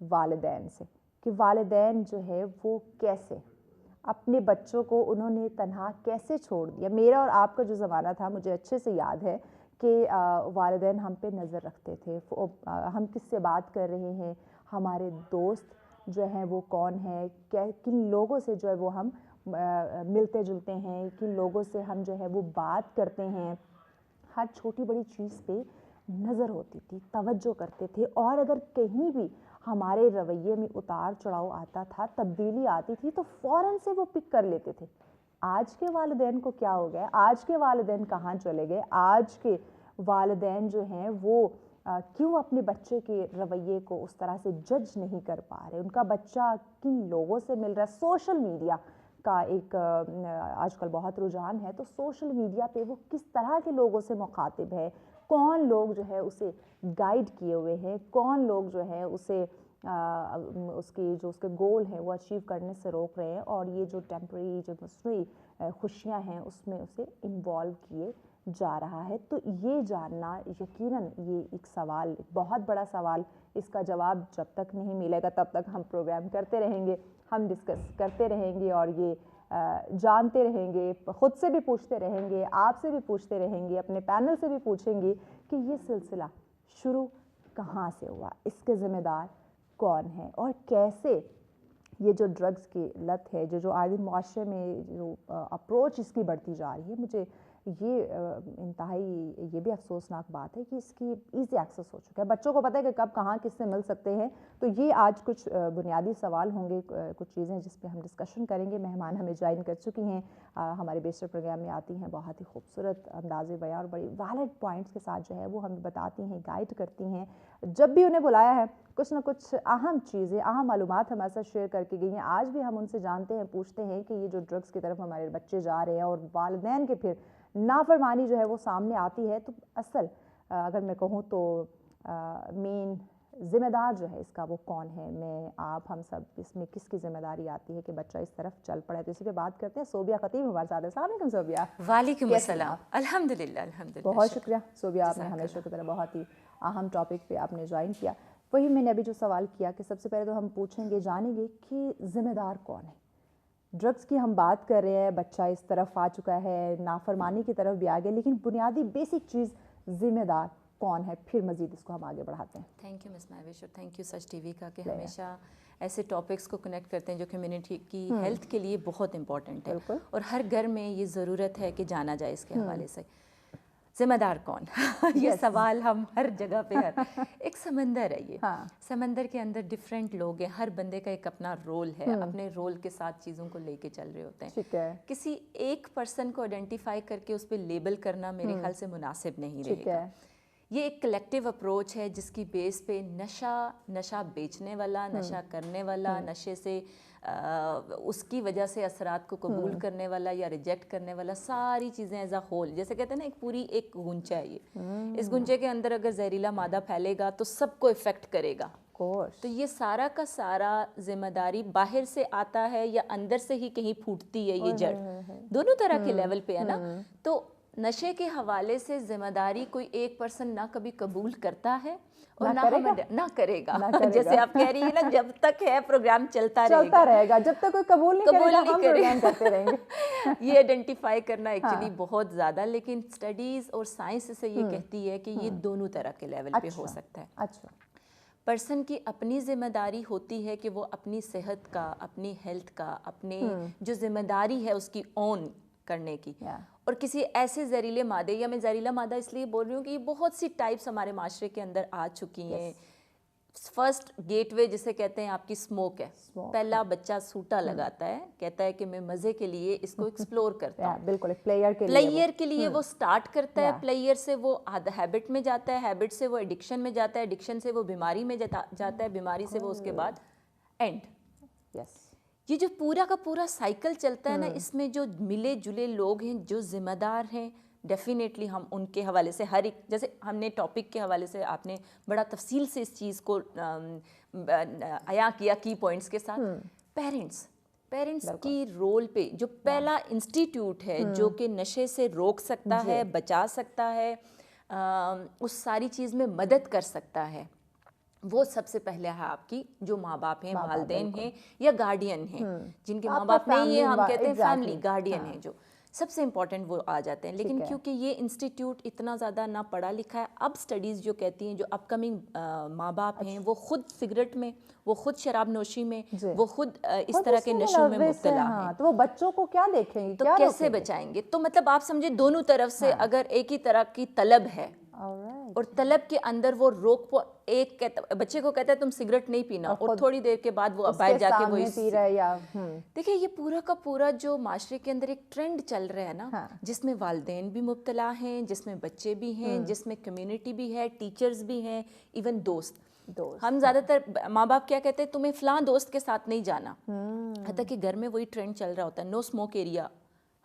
والدین سے کہ والدین جو ہے وہ کیسے اپنے بچوں کو انہوں نے تنہا کیسے چھوڑ دیا. میرا اور آپ کا جو زمانہ تھا مجھے اچھے سے یاد ہے کہ والدین ہم پہ نظر رکھتے تھے, ہم کس سے بات کر رہے ہیں, ہمارے دوست جو ہیں وہ کون ہیں, کن لوگوں سے جو ہے وہ ہم ملتے جلتے ہیں, کن لوگوں سے ہم جو ہے وہ بات کرتے ہیں, ہر چھوٹی بڑی چیز پہ نظر ہوتی تھی, توجہ کرتے تھے. اور اگر کہیں بھی ہمارے رویے میں اتار چڑھاؤ آتا تھا, تبدیلی آتی تھی, تو فوراً سے وہ پک کر لیتے تھے. آج کے والدین کو کیا ہو گیا, آج کے والدین کہاں چلے گئے, آج کے والدین جو ہیں وہ کیوں اپنے بچے کے رویے کو اس طرح سے جج نہیں کر پا رہے, ان کا بچہ کن لوگوں سے مل رہا ہے. سوشل میڈیا کا ایک آج کل بہت رجحان ہے, تو سوشل میڈیا پہ وہ کس طرح کے لوگوں سے مخاطب ہے, کون لوگ جو ہے اسے گائیڈ کیے ہوئے ہیں, کون لوگ جو ہے اسے اس کے گول ہیں وہ اچیو کرنے سے روک رہے ہیں, اور یہ جو ٹیمپریری جو مصنوعی خوشیاں ہیں اس میں اسے انوالو کیے جا رہا ہے. تو یہ جاننا یقیناً یہ ایک سوال, ایک بہت بڑا سوال, اس کا جواب جب تک نہیں ملے گا تب تک ہم پروگرام کرتے رہیں گے, ہم ڈسکس کرتے رہیں گے, اور یہ جانتے رہیں گے, خود سے بھی پوچھتے رہیں گے, آپ سے بھی پوچھتے رہیں گے, اپنے پینل سے بھی پوچھیں گے کہ یہ سلسلہ شروع کہاں سے ہوا, اس کے ذمہ دار کون ہے, اور کیسے یہ جو ڈرگز کی لت ہے, جو آج معاشرے میں جو اپروچ اس کی بڑھتی جا رہی ہے, مجھے یہ انتہائی یہ بھی افسوسناک بات ہے کہ اس کی ایزی ایکسیس ہو چکا ہے. بچوں کو پتہ ہے کہ کب کہاں کس سے مل سکتے ہیں. تو یہ آج کچھ بنیادی سوال ہوں گے, کچھ چیزیں جس پہ ہم ڈسکشن کریں گے. مہمان ہمیں جوائن کر چکی ہیں, ہمارے بیشتر پروگرام میں آتی ہیں, بہت ہی خوبصورت انداز بیاں اور بڑی ویلڈ پوائنٹس کے ساتھ جو ہے وہ ہمیں بتاتی ہیں, گائیڈ کرتی ہیں. جب بھی انہیں بلایا ہے کچھ نہ کچھ اہم چیزیں, اہم معلومات ہمارے ساتھ شیئر کر کے گئی ہیں. آج بھی ہم ان سے جانتے ہیں, پوچھتے ہیں کہ یہ جو ڈرگس کی طرف ہمارے بچے جا رہے ہیں اور والدین کے پھر نافرمانی جو ہے وہ سامنے آتی ہے, تو اصل اگر میں کہوں تو مین ذمہ دار جو ہے اس کا وہ کون ہے. میں آپ ہم سب اس میں کس کی ذمہ داری آتی ہے کہ بچہ اس طرف چل پڑے, تو اسی پہ بات کرتے ہیں. صوبیہ خطیب ہمارے ساتھ. السلام علیکم صوبیہ. وعلیکم السلام. الحمدللہ الحمدللہ. بہت شکریہ صوبیہ, آپ نے ہمیشہ کی طرح بہت ہی اہم ٹاپک پہ آپ نے جوائن کیا. وہی میں نے ابھی جو سوال کیا کہ سب سے پہلے تو ہم پوچھیں گے, جانیں گے کہ ذمہ دار کون ہے. ڈرگس کی ہم بات کر رہے ہیں, بچہ اس طرف آ چکا ہے, نافرمانی کی طرف بھی آ گیا, لیکن بنیادی بیسک چیز ذمہ دار کون ہے, پھر مزید اس کو ہم آگے بڑھاتے ہیں. تھینک یو مس مہوش, اور thank you such T V کا کہ ہمیشہ ایسے ٹاپکس کو کنیکٹ کرتے ہیں جو کمیونٹی کی ہیلتھ کے لیے بہت امپورٹنٹ ہے, اور ہر گھر میں یہ ضرورت ہے کہ جانا جائے اس کے حوالے سے. ذمہ دار کون, یہ سوال ہم ہر جگہ پہ ایک سمندر ہے, یہ سمندر کے اندر ڈفرینٹ لوگ ہیں, ہر بندے کا ایک اپنا رول ہے, اپنے رول کے ساتھ چیزوں کو لے کے چل رہے ہوتے ہیں. کسی ایک پرسن کو آئیڈینٹیفائی کر کے اس پہ لیبل کرنا میرے خیال سے مناسب نہیں رہے گا. یہ ایک کلیکٹیو اپروچ ہے جس کی بیس پہ نشہ بیچنے والا, نشہ کرنے والا, نشے سے اس کی وجہ سے اثرات کو قبول کرنے والا یا ریجیکٹ کرنے والا, ساری چیزیں ایز اے ہول, جیسے کہتے ہیں نا ایک پوری ایک گنچا ہے یہ, اس گنچے کے اندر اگر زہریلا مادہ پھیلے گا تو سب کو افیکٹ کرے گا. تو یہ سارا کا سارا ذمہ داری باہر سے آتا ہے یا اندر سے ہی کہیں پھوٹتی ہے, یہ جڑ دونوں طرح کے لیول پہ ہے نا. تو نشے کے حوالے سے ذمہ داری کوئی ایک پرسن نہ کبھی قبول کرتا ہے اور نہ کرے گا. جیسے آپ کہہ رہی ہیں نا, جب تک ہے پروگرام چلتا رہے گا, جب تک کوئی قبول نہیں کرے گا ہم پروگرام کرتے رہیں گے. یہ آئیڈینٹیفائی کرنا ایکچولی بہت زیادہ, لیکن اسٹڈیز اور سائنس سے یہ کہتی ہے کہ یہ دونوں طرح کے لیول پہ ہو سکتا ہے. اچھا, پرسن کی اپنی ذمہ داری ہوتی ہے کہ وہ اپنی صحت کا, اپنی ہیلتھ کا, اپنے جو ذمہ داری ہے اس کی اون کرنے کی, اور کسی ایسے زہریلے مادے, یا میں زہریلا مادہ اس لیے بول رہی ہوں کہ یہ بہت سی ٹائپس ہمارے معاشرے کے اندر آ چکی ہیں. فرسٹ گیٹ وے جسے کہتے ہیں آپ کی اسموک ہے. پہلا بچہ سوٹا لگاتا ہے, کہتا ہے کہ میں مزے کے لیے اس کو ایکسپلور کرتا ہوں. بالکل, پلیئر کے لیے وہ سٹارٹ کرتا ہے, پلیئر سے وہ ہیبٹ میں جاتا ہے, ہیبٹ سے وہ ایڈکشن میں جاتا ہے, ایڈکشن سے وہ بیماری میں جاتا ہے, بیماری سے وہ اس کے بعد اینڈ. یہ جو پورا کا پورا سائیکل چلتا ہے نا, اس میں جو ملے جلے لوگ ہیں, جو ذمہ دار ہیں, ڈیفینیٹلی ہم ان کے حوالے سے ہر ایک, جیسے ہم نے ٹاپک کے حوالے سے آپ نے بڑا تفصیل سے اس چیز کو عیاں کیا کی پوائنٹس کے ساتھ. پیرنٹس کی رول پہ جو پہلا انسٹیٹیوٹ ہے جو کہ نشے سے روک سکتا ہے, بچا سکتا ہے, اس ساری چیز میں مدد کر سکتا ہے, وہ سب سے پہلے ہے آپ کی جو ماں باپ ہیں, والدین ہیں یا گارڈین ہیں, جن کے ماں باپ نہیں ہیں ہم کہتے ہیں فیملی گارڈین ہیں, جو سب سے امپورٹنٹ وہ آ جاتے ہیں. لیکن کیونکہ یہ انسٹیٹیوٹ اتنا زیادہ نہ پڑھا لکھا ہے, اب سٹڈیز جو کہتی ہیں جو اپ کمنگ ماں باپ ہیں وہ خود سگریٹ میں, وہ خود شراب نوشی میں, وہ خود اس طرح کے نشوں میں مبتلا ہیں, تو وہ بچوں کو کیا دیکھیں گے, تو کیسے بچائیں گے؟ تو مطلب آپ سمجھے دونوں طرف سے اگر ایک ہی طرح کی طلب ہے اور طلب کے اندر وہ روک, ایک بچے کو کہتا ہے تم سگریٹ نہیں پینا, اور تھوڑی دیر کے بعد وہ باہر جا کے وہی پی رہا ہے, یا دیکھیں یہ پورا کا پورا جو معاشرے کے اندر ایک ٹرینڈ چل رہا ہے نا, جس میں والدین بھی مبتلا ہیں, جس میں بچے بھی ہیں, جس میں کمیونٹی بھی ہے, ٹیچرز بھی ہیں, ایون دوست. ہم زیادہ تر ماں باپ کیا کہتے ہیں, تمہیں فلاں دوست کے ساتھ نہیں جانا, حتیٰ کہ گھر میں وہی ٹرینڈ چل رہا ہوتا ہے. نو اسموک ایریا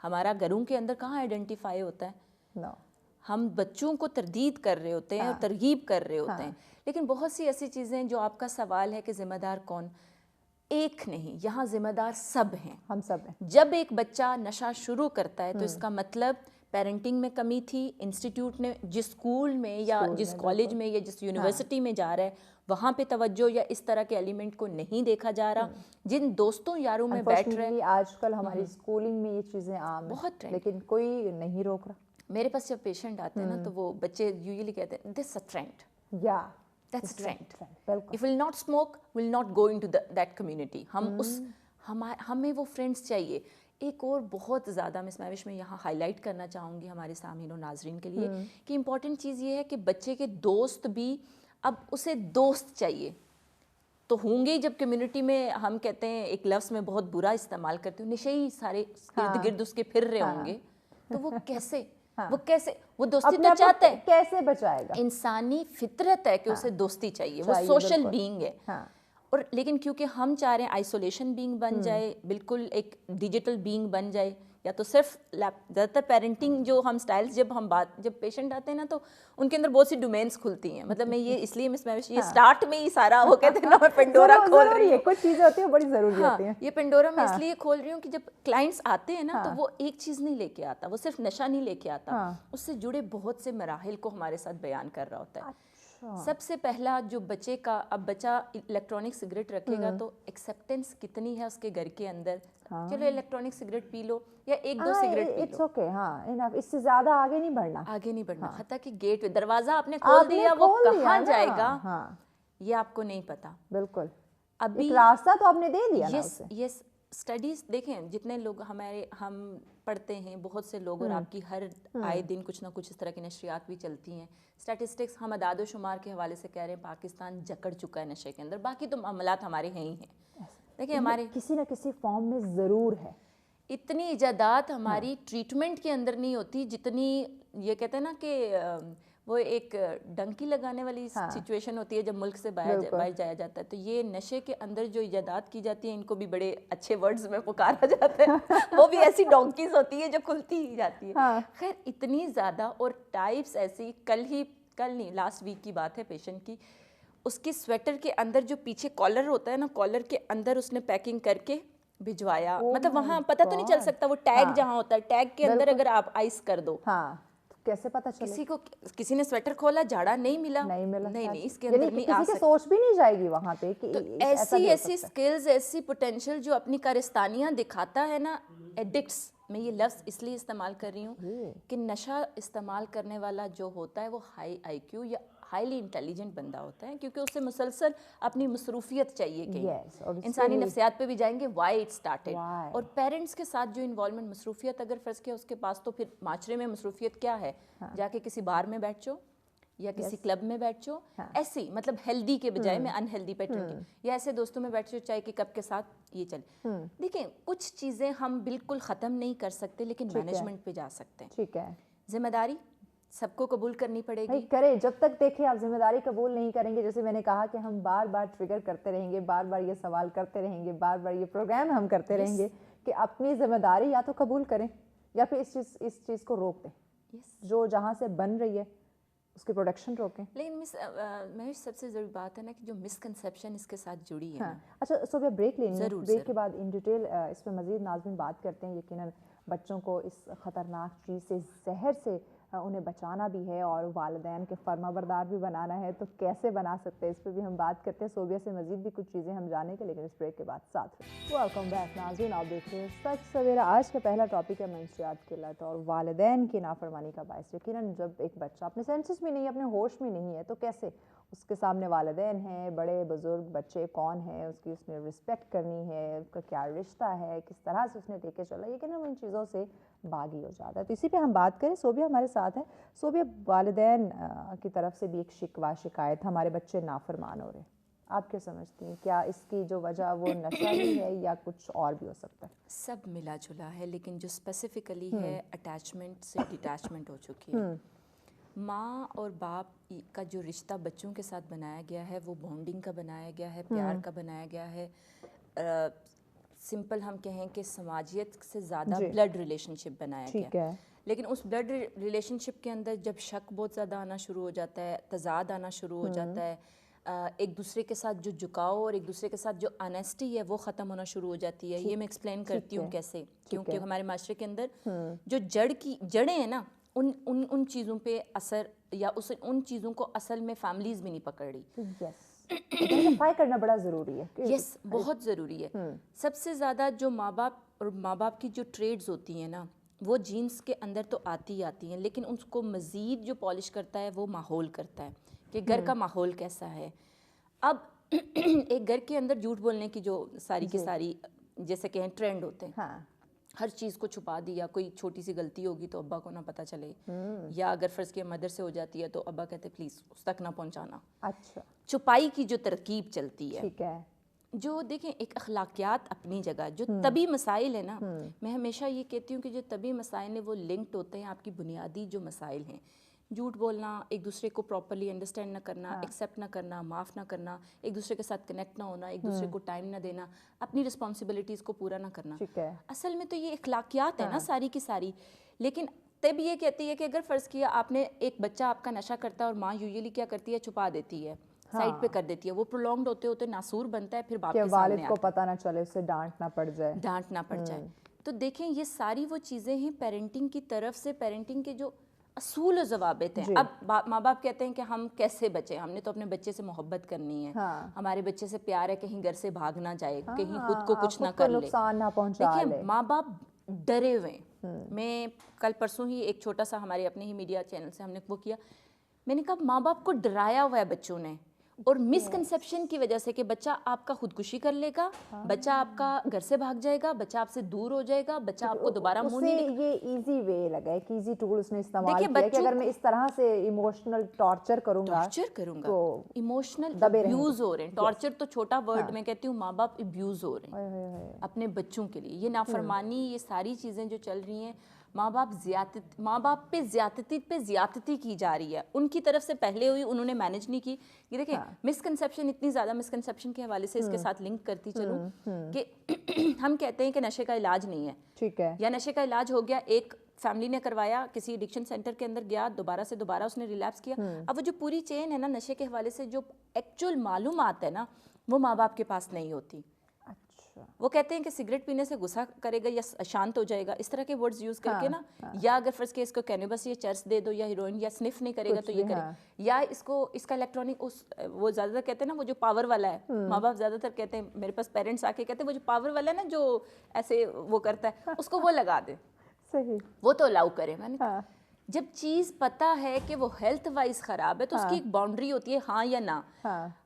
ہمارا گھروں کے اندر کہاں آئیڈینٹیفائی ہوتا ہے, ہم بچوں کو تردید کر رہے ہوتے ہیں اور ترغیب کر رہے ہوتے ہیں. لیکن بہت سی ایسی چیزیں جو آپ کا سوال ہے کہ ذمہ دار کون, ایک نہیں, یہاں ذمہ دار سب ہیں, ہم سب ہیں. جب ایک بچہ نشہ شروع کرتا ہے تو اس کا مطلب پیرنٹنگ میں کمی تھی, انسٹیٹیوٹ نے جس اسکول میں یا جس کالج میں یا جس یونیورسٹی میں جا رہا ہے وہاں پہ توجہ یا اس طرح کے ایلیمنٹ کو نہیں دیکھا جا رہا, جن دوستوں یاروں میں بیٹھ رہے ہیں. آج کل ہماری اسکولنگ میں یہ چیزیں عام ہیں, لیکن کوئی نہیں روک رہا. میرے پاس جب پیشنٹ آتے ہیں نا تو وہ بچے یوزلی کہتے ہیں دس اے trend, that's a trend. If we'll not smoke, we'll not go into that community. ہمیں وہ فرینڈس چاہیے. ایک اور بہت زیادہ مس مہوش میں یہاں ہائی لائٹ کرنا چاہوں گی ہمارے سامعین و ناظرین کے لیے کہ امپورٹنٹ چیز یہ ہے کہ بچے کے دوست بھی, اب اسے دوست چاہیے تو ہوں گے. جب کمیونٹی میں ہم کہتے ہیں ایک لفظ میں بہت برا استعمال کرتے ہیں, نشے ہی سارے ارد گرد اس کے پھر رہے ہوں گے, تو وہ کیسے وہ دوستی تو چاہتا ہے, کیسے بچائے گا؟ انسانی فطرت ہے کہ اسے دوستی چاہیے, وہ سوشل بینگ ہے. اور لیکن کیونکہ ہم چاہ رہے ہیں آئسولیشن بینگ بن جائے, بالکل ایک ڈیجیٹل بینگ بن جائے, یا تو صرف زیادہ تر پیرنٹنگ جو ہم سٹائلز جب پیشنٹ آتے ہیں نا تو ان کے اندر بہت سی ڈومینس کھلتی ہیں. مطلب میں یہ اس لیے مس مہوش یہ سٹارٹ میں ہی سارا وہ کہتے ہیں نا میں پنڈورا کھول رہی ہوں, کچھ چیزیں ہوتی ہیں بڑی ضروری ہوتی ہیں. یہ پنڈورا میں اس لیے کھول رہی ہوں کہ جب کلائنٹس آتے ہیں نا تو وہ ایک چیز نہیں لے کے آتا, وہ صرف نشہ نہیں لے کے آتا, اس سے جڑے بہت سے مراحل کو ہمارے ساتھ بیان کر رہا ہوتا ہے. سب سے پہلا جو بچے کا, اب بچہ الیکٹرانک سگریٹ رکھے گا تو ایکسیپٹنس کتنی ہے اس کے گھر کے اندر, چلو الیکٹرانک سگریٹ پی لو یا ایک دو سگریٹ پی لو, اس سے زیادہ آگے نہیں بڑھنا. حتیٰ کہ گیٹ پہ دروازہ آپ نے کھول دیا, وہ کہاں جائے گا یہ آپ کو نہیں پتا. بالکل, ابھی راستہ تو آپ نے دے دیا. یس اسٹڈیز دیکھیں, جتنے لوگ ہم پڑھتے ہیں, بہت سے لوگ, اور آپ کی ہر آئے دن کچھ نہ کچھ اس طرح کی نشریات بھی چلتی ہیں. اسٹیٹسٹکس ہم اعداد و شمار کے حوالے سے کہہ رہے ہیں پاکستان جکڑ چکا ہے نشے کے اندر, باقی تو معاملات ہمارے ہیں ہی ہیں. دیکھیں ہمارے کسی نہ کسی فارم میں ضرور ہے. اتنی ایجادات ہماری ٹریٹمنٹ کے اندر نہیں ہوتی جتنی یہ کہتے ہیں نا کہ وہ ایک ڈنکی لگانے والی سچویشن ہوتی ہے جب ملک سے باہر جایا جاتا ہے. تو یہ نشے کے اندر جو ایجادات کی جاتی ہیں ان کو بھی بڑے اچھے ورڈز میں پکارا جاتا ہے, وہ بھی ایسی ڈونکیز ہوتی ہے جو کھلتی ہی جاتی ہے. خیر اتنی زیادہ, اور ٹائپس ایسی, کل نہیں لاسٹ ویک کی بات ہے پیشنٹ کی, اس کی سویٹر کے اندر جو پیچھے کالر ہوتا ہے نا, کالر کے اندر اس نے پیکنگ کر کے بھجوایا. مطلب وہاں پتہ تو نہیں چل سکتا, وہ ٹیگ جہاں ہوتا ہے, ٹیگ کے اندر اگر آپ آئس کر دو, کیسے پتہ چلے؟ کسی نے سویٹر کھولا, جھاڑا, نہیں ملا, نہیں اس کے اندر نہیں آ سکتا. سوچ بھی نہیں جائے گی وہاں پہ کہ ایسی سکلز, ایسی پوٹینشیل جو اپنی کارستانیاں دکھاتا ہے نا. ایڈکٹس, میں یہ لفظ اس لیے استعمال کر رہی ہوں کہ نشہ استعمال کرنے والا جو ہوتا ہے وہ ہائی آئی کیو یا ہائیلی انٹیلیجنٹ بندہ ہوتا ہے, کیونکہ اسے مسلسل اپنی مصروفیت چاہیے کہیں. انسانی نفسیات پہ بھی جائیں گے, وائی اٹ اسٹارٹیڈ, اور پیرنٹس کے ساتھ جو انوالومنٹ, مصروفیت اگر فرض کیا اس کے پاس, تو پھر معاشرے میں مصروفیت کیا ہے, جا کے کسی بار میں بیٹھ جاؤ یا کسی کلب میں بیٹھ جاؤ, ایسی مطلب ہیلدی کے بجائے میں انہیلدی پہ ٹرینڈنگ, یا ایسے دوستوں میں بیٹھ جاؤ چائے کے کپ کے ساتھ یہ چلے. دیکھیں کچھ چیزیں ہم بالکل ختم نہیں کر سکتے لیکن مینجمنٹ پہ جا سکتے ہیں. ٹھیک ہے, ذمہ داری سب کو قبول کرنی پڑے گی. کرے جب تک دیکھیں آپ ذمہ داری قبول نہیں کریں گے, جیسے میں نے کہا کہ ہم بار بار ٹریگر کرتے رہیں گے, بار بار یہ سوال کرتے رہیں گے, بار بار یہ پروگرام ہم کرتے رہیں گے کہ اپنی ذمہ داری یا تو قبول کریں یا پھر اس چیز کو روک دیں, جو جہاں سے بن رہی ہے اس کی پروڈکشن روکیں. لیکن میں سب سے ضروری بات ہے نا کہ جو مسکنسیپشن اس کے ساتھ جڑی ہے. اچھا صوبیہ بریک لینی ہے, بریک کے بعد ان ڈیٹیل اس پہ مزید ناظرین بات کرتے ہیں. یقیناً بچوں کو اس خطرناک چیز سے, زہر سے انہیں بچانا بھی ہے اور والدین کے فرما بردار بھی بنانا ہے، تو کیسے بنا سکتے ہیں، اس پہ بھی ہم بات کرتے ہیں. صوبیہ سے مزید بھی کچھ چیزیں ہم جانیں گے، لیکن اس بریک کے بعد ساتھ ویلکم بیک ناظرین. آپ دیکھ رہے ہیں سچ سویرا. آج کا پہلا ٹاپک ہے منشیات کی لت اور والدین کی نافرمانی کا باعث. یقیناً جب ایک بچہ اپنے سینسز میں نہیں ہے، اپنے ہوش میں نہیں ہے، تو کیسے اس کے سامنے والدین ہیں، بڑے بزرگ، بچے کون ہیں، اس کی اس نے رسپیکٹ کرنی ہے، اس کا کیا رشتہ ہے، کس طرح سے اس نے لے کے چلا، یہ کہ نا ان چیزوں سے باغی ہو جاتا ہے. تو اسی پہ ہم بات کریں. صوبیہ ہمارے ساتھ ہے. صوبیہ، والدین کی طرف سے بھی ایک شکوہ شکایت، ہمارے بچے نافرمان ہو رہے ہیں، آپ کیا سمجھتی ہیں؟ کیا اس کی جو وجہ وہ نشہ ہی ہے یا کچھ اور بھی ہو سکتا ہے؟ سب ملا جلا ہے، لیکن جو اسپیسیفکلی ہے اٹیچمنٹ سے ڈیٹیچمنٹ ہو چکی ہے. ماں اور باپ کا جو رشتہ بچوں کے ساتھ بنایا گیا ہے وہ بانڈنگ کا بنایا گیا ہے، پیار کا بنایا گیا ہے. سمپل ہم کہیں کہ سماجیت سے زیادہ بلڈ ریلیشن شپ بنایا گیا. لیکن اس بلڈ ریلیشن شپ کے اندر جب شک بہت زیادہ آنا شروع ہو جاتا ہے، تضاد آنا شروع ہو جاتا ہے، ایک دوسرے کے ساتھ جو جھکاؤ اور ایک دوسرے کے ساتھ جو آنیسٹی ہے وہ ختم ہونا شروع ہو جاتی ہے. یہ میں ایکسپلین کرتی ہوں کیسے. کیونکہ ہمارے معاشرے کے اندر جو جڑیں ہیں نا، ان چیزوں پہ اثر یا ان چیزوں کو اصل میں فیملیز بھی نہیں پکڑ رہی. آئیڈینٹیفائی کرنا بڑا ضروری ہے. یس، بہت ضروری ہے. سب سے زیادہ جو ماں باپ اور ماں باپ کی جو ٹریڈز ہوتی ہیں نا، وہ جینس کے اندر تو آتی ہی آتی ہیں، لیکن اس کو مزید جو پالش کرتا ہے وہ ماحول کرتا ہے کہ گھر کا ماحول کیسا ہے. اب ایک گھر کے اندر جھوٹ بولنے کی جو ساری کی ساری جیسے کہیں ٹرینڈ ہوتے ہیں، ہر چیز کو چھپا دیا. کوئی چھوٹی سی غلطی ہوگی تو ابا کو نہ پتہ چلے، یا اگر فرض کیا مدر سے ہو جاتی ہے تو ابا کہتے پلیز اس تک نہ پہنچانا. اچھا، چھپائی کی جو ترکیب چلتی ہے. ٹھیک ہے. جو دیکھیں ایک اخلاقیات اپنی جگہ، جو طبی مسائل ہیں نا، میں ہمیشہ یہ کہتی ہوں کہ جو طبی مسائل ہیں وہ لنکڈ ہوتے ہیں آپ کی بنیادی جو مسائل ہیں. جھوٹ بولنا، ایک دوسرے کو پراپرلی انڈرسٹینڈ نہ کرنا، ایکسیپٹ نہ کرنا، معاف نہ کرنا، ایک دوسرے کے ساتھ کنیکٹ نہ ہونا، ایک دوسرے کو ٹائم نہ دینا، اپنی رسپانسبلٹیز کو پورا نہ کرنا. اصل میں تو یہ اخلاقیات ہے نا ساری کی ساری. لیکن طب یہ کہتی ہے کہ اگر فرض کیا آپ نے ایک بچہ آپ کا نشہ کرتا ہے اور ماں یوزلی کیا کرتی ہے، چھپا دیتی ہے، سائڈ پہ کر دیتی ہے، وہ پرولونگڈ ہوتے ہوتے ناسور بنتا ہے، پھر باپ کے سامنے والد کو پتہ نہ چلے، اسے ڈانٹ نہ پڑ جائے. تو دیکھیں یہ ساری وہ چیزیں ہیں پیرنٹنگ کی طرف سے، پیرنٹنگ کے جو اصول و ضوابط ہیں. اب ماں باپ کہتے ہیں کہ ہم کیسے بچیں، ہم نے تو اپنے بچے سے محبت کرنی ہے، ہمارے بچے سے پیار ہے، کہیں گھر سے بھاگ نہ جائے، کہیں خود کو کچھ نہ کر لے، نقصان نہ پہنچا لے. دیکھیں ماں باپ ڈرے ہوئے ہیں. میں کل پرسوں ہی ایک چھوٹا سا ہمارے اپنے ہی میڈیا چینل سے ہم نے وہ کیا، میں نے کہا ماں باپ کو ڈرایا ہوا ہے بچوں نے، اور مس کنسیپشن کی وجہ سے کہ بچہ آپ کا خودکشی کر لے گا، بچہ آپ کا گھر سے بھاگ جائے گا، بچہ آپ سے دور ہو جائے گا، بچہ آپ کو دوبارہ منہ نہیں. یہ ایزی وے لگا ہے، ایک ایزی ٹول اس نے استعمال کیا کہ اگر میں اس طرح سے ایموشنل ٹارچر کروں گا تو ایموشنل ابیوز ہو رہے ہیں. ٹارچر تو چھوٹا ورڈ میں کہتی ہوں، ماں باپ ابیوز ہو رہے ہیں اپنے بچوں کے لیے. یہ نافرمانی، یہ ساری چیزیں جو چل رہی ہیں، ماں باپ پہ زیادتی کی جا رہی ہے. ان کی طرف سے پہلے ہوئی، انہوں نے مینج نہیں کی. یہ دیکھیں مسکنسیپشن، اتنی زیادہ مسکنسیپشن کے حوالے سے اس کے ساتھ لنک کرتی چلوں کہ ہم کہتے ہیں کہ نشے کا علاج نہیں ہے، ٹھیک ہے، یا نشے کا علاج ہو گیا، ایک فیملی نے کروایا، کسی ایڈکشن سینٹر کے اندر گیا، دوبارہ سے دوبارہ اس نے ریلیپس کیا. اب وہ جو پوری چین ہے نا نشے کے حوالے سے، جو ایکچوئل معلومات ہے نا، وہ ماں باپ کے پاس نہیں ہوتی. وہ کہتے ہیں کہ سگریٹ پینے سے غصہ کرے گا یا شانت ہو جائے گا، اس طرح کے ورڈز یوز کر کے نا، یا اگر فرض کہ اس کو کینیبس یا چرس دے دو یا ہیروئن یا سنف نہیں کرے گا تو یہ کرے، یا اس کا الیکٹرانک وہ زیادہ تر کہتے ہیں نا وہ جو پاور والا ہے، ماں باپ زیادہ تر کہتے ہیں، میرے پاس پیرنٹس آ کے کہتے ہیں وہ جو پاور والا ہے نا جو ایسے وہ کرتا ہے، اس کو وہ لگا دے، وہ تو الاؤ کرے. میں نے جب چیز پتہ ہے کہ وہ ہیلتھ وائز خراب ہے تو اس کی ایک باؤنڈری ہوتی ہے، ہاں یا نہ.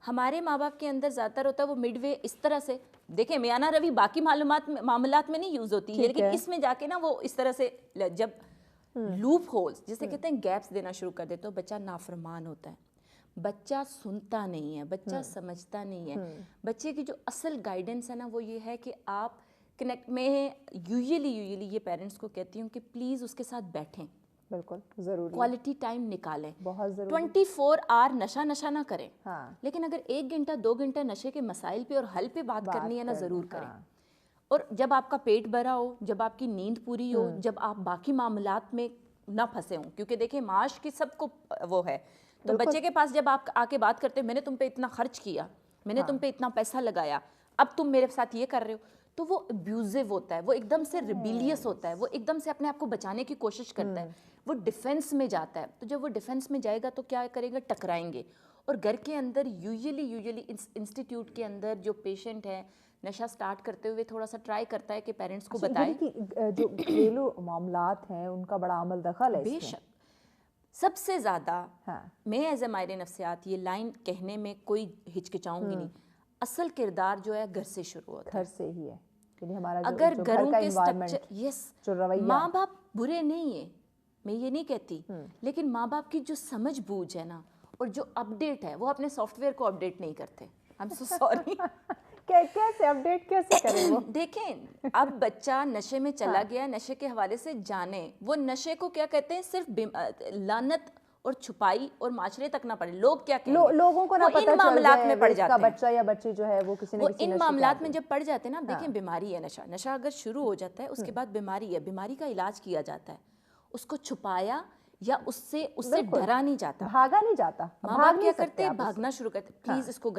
ہمارے ماں باپ کے اندر زیادہ تر ہوتا ہے وہ مڈ وے اس طرح سے. دیکھیں میانہ روی باقی معاملات میں نہیں یوز ہوتی ہے، لیکن اس میں جا کے نا وہ اس طرح سے جب لوپ ہولز جسے کہتے ہیں گیپس دینا شروع کر دے تو بچہ نافرمان ہوتا ہے. بچہ سنتا نہیں ہے، بچہ سمجھتا نہیں ہے. بچے کی جو اصل گائیڈنس ہے نا وہ یہ ہے کہ آپ کنیکٹ میں یوزلی یہ پیرنٹس کو کہتی ہوں کہ پلیز اس کے ساتھ بیٹھیں، بالکل ضروری، کوالٹی ٹائم نکالیں، بہت ضروری. 24 آور نشہ نہ کریں، لیکن اگر 1 گھنٹہ 2 گھنٹہ نشے کے مسائل پہ اور حل پہ بات کرنی ہے نا ضرور کریں. اور جب آپ کا پیٹ بھرا ہو، جب آپ کی نیند پوری ہو، جب آپ باقی معاملات میں نہ پھنسے ہوں. کیونکہ دیکھیں معاش کی سب کو وہ ہے، تو بچے کے پاس جب آپ آ کے بات کرتے ہیں میں نے تم پہ اتنا خرچ کیا، میں نے تم پہ اتنا پیسہ لگایا، اب تم میرے ساتھ یہ کر رہے ہو، تو وہ ابیوزو ہوتا ہے, وہ ایک دم سے ریبیلیس ہوتا ہے, وہ ایک دم سے اپنے آپ کو بچانے کی کوشش کرتا ہے, وہ ڈیفینس میں جاتا ہے. تو جب وہ ڈیفینس میں جائے گا تو کیا کرے گا, ٹکرائیں گے. اور گھر کے اندر یوزلی انسٹیٹیوٹ کے اندر جو پیشنٹ ہے نشہ سٹارٹ کرتے ہوئے تھوڑا سا ٹرائی کرتا ہے کہ پیرنٹس کو بتائے. جو گھریلو معاملات ہیں ان کا بڑا عمل دخل ہے. بے شک سب سے زیادہ میں ایز اے ماہر نفسیات یہ لائن کہنے میں کوئی ہچکچاؤں گی نہیں, اصل کردار جو ہے گھر سے شروع ہوتا ہے, گھر سے ہی ہے. یعنی ہمارا اگر گھروں کے اسٹرکچر, یس ماں باپ برے نہیں ہیں, میں یہ نہیں کہتی, لیکن ماں باپ کی جو سمجھ بوجھ ہے نا اور جو اپڈیٹ ہے, وہ اپنے سافٹ ویئر کو اپڈیٹ نہیں کرتے. I'm so sorry. کیسے اپڈیٹ کیسے کریں وہ؟ دیکھیں اب بچہ نشے میں چلا گیا, نشے کے حوالے سے جانے, وہ نشے کو کیا کہتے ہیں, صرف لعنت اور چھپائی اور معاشرے تک نہ پڑے. لوگ کیا کہیں گے, لوگوں کو نہ پتہ چل معاملات میں پڑ جائے جاتے ہیں, بچہ یا بچی جو ہے وہ کسی نہ کسی ان معاملات میں جب پڑ جاتے ہیں نا. دیکھیں بیماری ہے نشہ, نشہ اگر شروع ہو جاتا ہے اس کے بعد بیماری ہے, بیماری کا علاج کیا جاتا ہے, اس کو چھپایا یا اس سے ڈرا نہیں جاتا, بھاگا نہیں جاتا. ماں باپ کیا کرتے ہیں, بھاگنا شروع کرتے. پلیز اس کو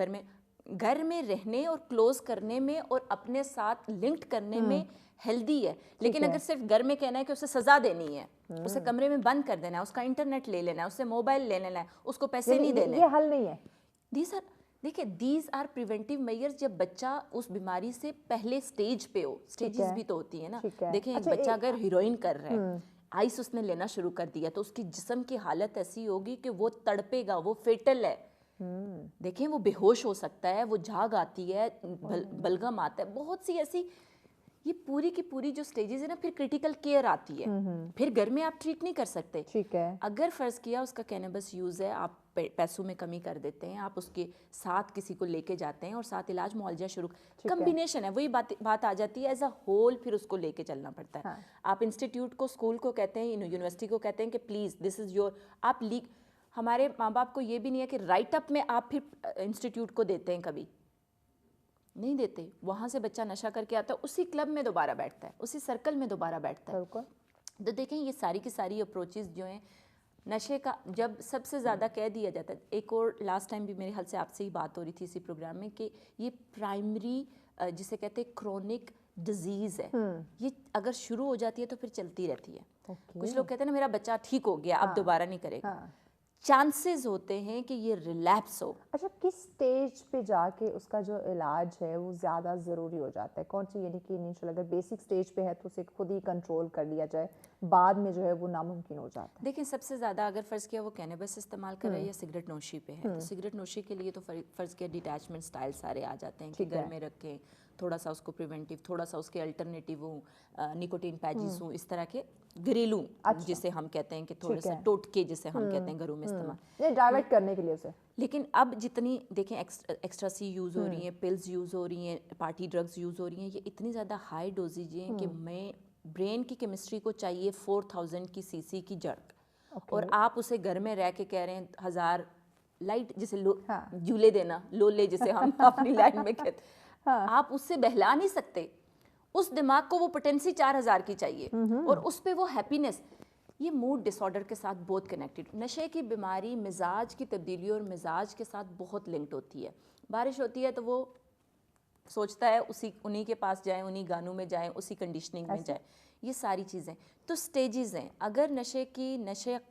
گھر میں رہنے اور کلوز کرنے میں اور اپنے ساتھ لنکڈ کرنے میں ہیلدی ہے, لیکن اگر صرف گھر میں کہنا ہے کہ اسے سزا دینی ہے, اسے کمرے میں بند کر دینا ہے, اس کا انٹرنیٹ لے لینا ہے, اس سے موبائل لے لینا ہے, اس کو پیسے نہیں دینے, یہ حل نہیں ہے. دیکھیں دیز آر پریونٹیو میئرز. جب بچہ اس بیماری سے پہلے سٹیج پہ ہو, سٹیجز بھی تو ہوتی ہیں نا. دیکھیں ایک بچہ اگر ہیروئن کر رہا ہے, آئس اس نے لینا شروع کر دیا, تو اس کی جسم کی حالت ایسی ہوگی کہ وہ تڑپے گا, وہ فیٹل ہے. دیکھیں وہ بے ہوش ہو سکتا ہے, وہ جھاگ آتی ہے, بلغم آتا ہے, بہت سی ایسی, یہ پوری کی پوری جو سٹیجز ہے نا, پھر کریٹیکل کیئر آتی ہے, پھر گھر میں آپ ٹریٹ نہیں کر سکتے. اگر فرض کیا اس کا کینیبس یوز ہے, آپ پیسوں میں کمی کر دیتے ہیں, آپ اس کے ساتھ کسی کو لے کے جاتے ہیں اور ساتھ علاج معالجہ شروع, کمبینیشن ہے, وہی بات آ جاتی ہے ایز اے ہول, پھر اس کو لے کے چلنا پڑتا ہے. آپ انسٹیٹیوٹ کو, اسکول کو کہتے ہیں, یونیورسٹی کو کہتے ہیں کہ پلیز دس از یور, آپ لیگ. ہمارے ماں باپ کو یہ بھی نہیں ہے کہ رائٹ اپ میں آپ پھر انسٹیٹیوٹ کو دیتے ہیں, کبھی نہیں دیتے. وہاں سے بچہ نشہ کر کے آتا ہے, اسی کلب میں دوبارہ بیٹھتا ہے, اسی سرکل میں دوبارہ بیٹھتا ہے. تو دیکھیں یہ ساری کی ساری اپروچز جو ہیں نشے کا, جب سب سے زیادہ کہہ دیا جاتا ہے. ایک اور لاسٹ ٹائم بھی میرے خیال سے آپ سے ہی بات ہو رہی تھی اسی پروگرام میں, کہ یہ پرائمری جسے کہتے ہیں کرونک ڈیزیز ہے, یہ اگر شروع ہو جاتی ہے تو پھر چلتی رہتی ہے. کچھ لوگ کہتے ہیں نا میرا بچہ ٹھیک ہو گیا, اب دوبارہ نہیں کرے گا, چانسز ہوتے ہیں کہ یہ ریلیپس ہو. اچھا, کس سٹیج پہ جا کے اس کا جو علاج ہے وہ زیادہ ضروری ہو جاتا ہے, کون سی, یعنی کہ انیشل اگر بیسک سٹیج پہ ہے تو اسے خود ہی کنٹرول کر لیا جائے, بعد میں جو ہے وہ ناممکن ہو جاتا ہے؟ دیکھیں سب سے زیادہ اگر فرض کیا وہ کینیبس استعمال کر رہا ہے یا سگریٹ نوشی پہ ہے, تو سگریٹ نوشی کے لیے تو فرض کیا ڈیٹیچمنٹ سٹائل سارے آ جاتے ہیں کہ گھر میں رکھیں, تھوڑا سا اس کو پریونٹیو, تھوڑا سا اس کے الٹرنیٹیو ہوں, نکوٹین پیجز ہوں, اس طرح کے گھریلو جسے ہم کہتے ہیں کہ تھوڑا سا ٹوٹکے جسے ہم کہتے ہیں گھروں میں استعمال, ڈائیورٹ کرنے کے لیے اسے. لیکن اب جتنی دیکھیں ایکسٹرا سی یوز ہو رہی ہیں, پلز یوز ہو رہی ہیں, پارٹی ڈرگز یوز ہو رہی ہیں, یہ اتنی زیادہ ہائی ڈوزیج ہیں کہ میں برین کی کیمسٹری کو چاہیے 4000 کی سی سی کی جرک, اور آپ اسے گھر میں رہ کے کہہ رہے ہیں 1000 لائٹ جسے جولے دینا, لولے جسے ہم اپنی لائن میں کہتے ہیں, آپ اس سے بہلا نہیں سکتے. اس دماغ کو وہ پوٹینسی 4000 کی چاہیے, اور اس پہ وہ ہیپینس. یہ موڈ ڈس آرڈر کے ساتھ بہت کنیکٹڈ. نشے کی بیماری مزاج کی تبدیلی اور مزاج کے ساتھ بہت لنکڈ ہوتی ہے. بارش ہوتی ہے تو وہ سوچتا ہے انہی کے پاس جائیں, انہی گانوں میں جائیں, اسی کنڈیشننگ میں جائیں. یہ ساری چیزیں تو سٹیجز ہیں. اگر نشے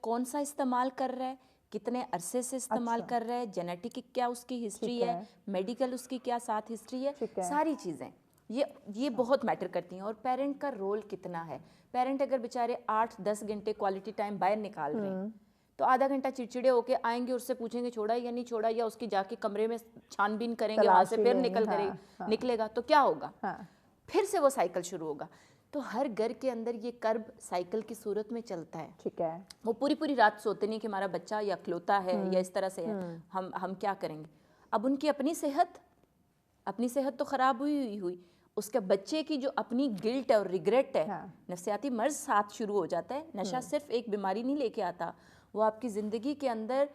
کون سا استعمال کر رہا ہے, کتنے عرصے سے استعمال کر رہا ہے, جینیٹک کیا اس کی ہسٹری ہے, میڈیکل اس کی کیا ساتھ ہسٹری ہے, ساری چیزیں یہ بہت میٹر کرتی ہیں. اور پیرنٹ کا رول کتنا ہے. پیرنٹ اگر بیچارے 8-10 گھنٹے کوالٹی ٹائم باہر نکال رہے ہیں, تو آدھا گھنٹہ چڑچڑے ہو کے آئیں گے, اس سے پوچھیں گے چھوڑا یا نہیں چھوڑا, یا اس کی جا کے کمرے میں چھان بین کریں گے, وہاں سے پھر نکلے گا, تو کیا ہوگا, پھر سے وہ سائیکل شروع ہوگا. تو ہر گھر کے اندر یہ کرب سائیکل کی صورت میں چلتا ہے. ٹھیک ہے, وہ پوری رات سوتے نہیں کہ ہمارا بچہ یا کھلوتا ہے یا اس طرح سے ہے, ہم کیا کریں گے. اب ان کی اپنی صحت تو خراب ہوئی, اس کے بچے کی جو اپنی گلٹ ہے اور ریگریٹ ہے, نفسیاتی مرض ساتھ شروع ہو جاتا ہے. نشہ صرف ایک بیماری نہیں لے کے آتا, وہ آپ کی زندگی کے اندر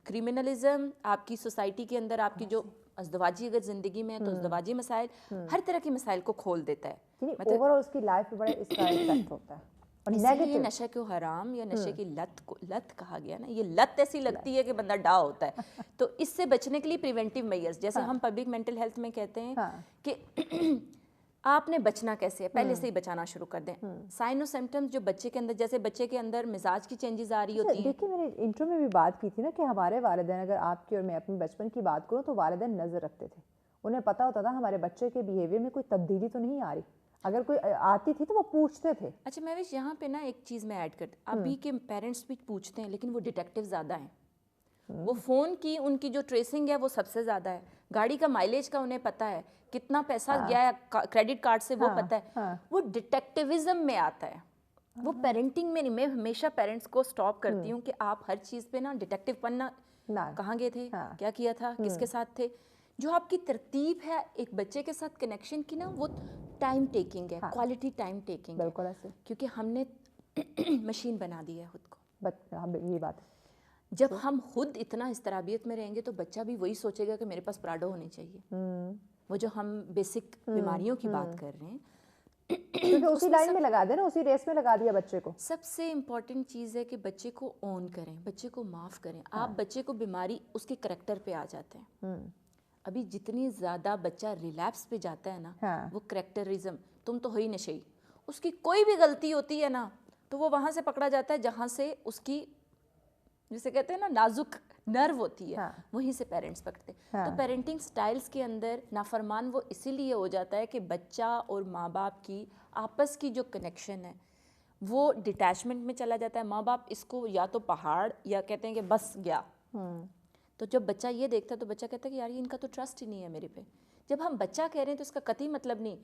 کرمنلزم, آپ کی سوسائٹی کے اندر آپ کی جو ازدواجی اگر زندگی میں ہے تو ازدواجی مسائل, ہر طرح کے مسائل کو کھول دیتا ہے. اوور آل اس کی لائف پہ بڑا اس کا ایفیکٹ ہوتا ہے. یہ نشے کو حرام یا نشے کی لت کہا گیا نا, یہ لت ایسی لگتی ہے کہ بندہ ڈا ہوتا ہے. تو اس سے بچنے کے لیے پریونٹیو میئرز, جیسے ہم پبلک مینٹل ہیلتھ میں کہتے ہیں کہ آپ نے بچنا کیسے ہے پہلے سے ہی بچانا شروع کر دیں. سائن و سمٹمز جو بچے کے اندر, جیسے بچے کے اندر مزاج کی چینجز آ رہی ہوتی ہیں. دیکھیے میں نے انٹرو میں بھی بات کی تھی نا کہ ہمارے والدین, اگر آپ کی اور میں اپنے بچپن کی بات کروں تو والدین نظر رکھتے تھے, انہیں پتہ ہوتا تھا ہمارے بچے کے بیہیویئر میں کوئی تبدیلی تو نہیں آ رہی, اگر کوئی آتی تھی تو وہ پوچھتے تھے. اچھا مہوش یہاں پہ نا ایک چیز میں ایڈ کرتی, ابھی کے پیرنٹس بھی پوچھتے ہیں لیکن وہ ڈیٹیکٹیو زیادہ ہیں. وہ فون کی ان کی جو ٹریسنگ ہے وہ سب سے زیادہ ہے, گاڑی کا مائلیج کا انہیں پتہ ہے, کتنا پیسہ گیا ہے کریڈٹ کارڈ سے وہ پتہ ہے. وہ ڈیٹیکٹیوزم میں آتا ہے, وہ پیرنٹنگ میں نہیں. میں ہمیشہ پیرنٹس کو سٹاپ کرتی ہوں کہ آپ ہر چیز پہ نا ڈیٹیکٹیو پننا, کہاں گئے تھے, کیا کیا تھا, کس کے ساتھ تھے. جو آپ کی ترتیب ہے ایک بچے کے ساتھ کنیکشن کی نا, وہ ٹائم ٹیکنگ ہے, کوالٹی ٹائم ٹیکنگ ہے. بالکل ایسے, کیونکہ ہم نے مشین بنا دی ہے خود کو. یہ بات ہے. جب ہم خود اتنا استرابیت میں رہیں گے تو بچہ بھی وہی سوچے گا کہ میرے پاس پراڈو ہونی چاہیے. وہ جو ہم بیسک بیماریوں کی بات کر رہے ہیں, کیونکہ اسی لائن میں لگا دیں نا, اسی ریس میں لگا دیا بچے کو. سب سے امپورٹنٹ چیز ہے کہ بچے کو اون کریں, بچے کو معاف کریں. آپ بچے کو بیماری اس کے کریکٹر پہ آ جاتے ہیں. ابھی جتنی زیادہ بچہ ریلیپس پہ جاتا ہے نا, وہ کریکٹرزم, تم تو ہو ہی نشئی, اس کی کوئی بھی غلطی ہوتی ہے نا تو وہ وہاں سے پکڑا جاتا ہے جہاں سے اس کی, جسے کہتے ہیں نا نازک نرو ہوتی ہے, وہیں سے پیرنٹس پکڑتے. تو پیرنٹنگ سٹائلز کے اندر نافرمان وہ اسی لیے ہو جاتا ہے کہ بچہ اور ماں باپ کی آپس کی جو کنیکشن ہے وہ ڈیٹیچمنٹ میں چلا جاتا ہے. ماں باپ اس کو یا تو پہاڑ یا کہتے ہیں کہ بس گیا. تو جب بچہ یہ دیکھتا ہے تو بچہ کہتا ہے کہ یار یہ ان کا تو ٹرسٹ ہی نہیں ہے میرے پہ. جب ہم بچہ کہہ رہے ہیں تو اس کا قطعی مطلب نہیں.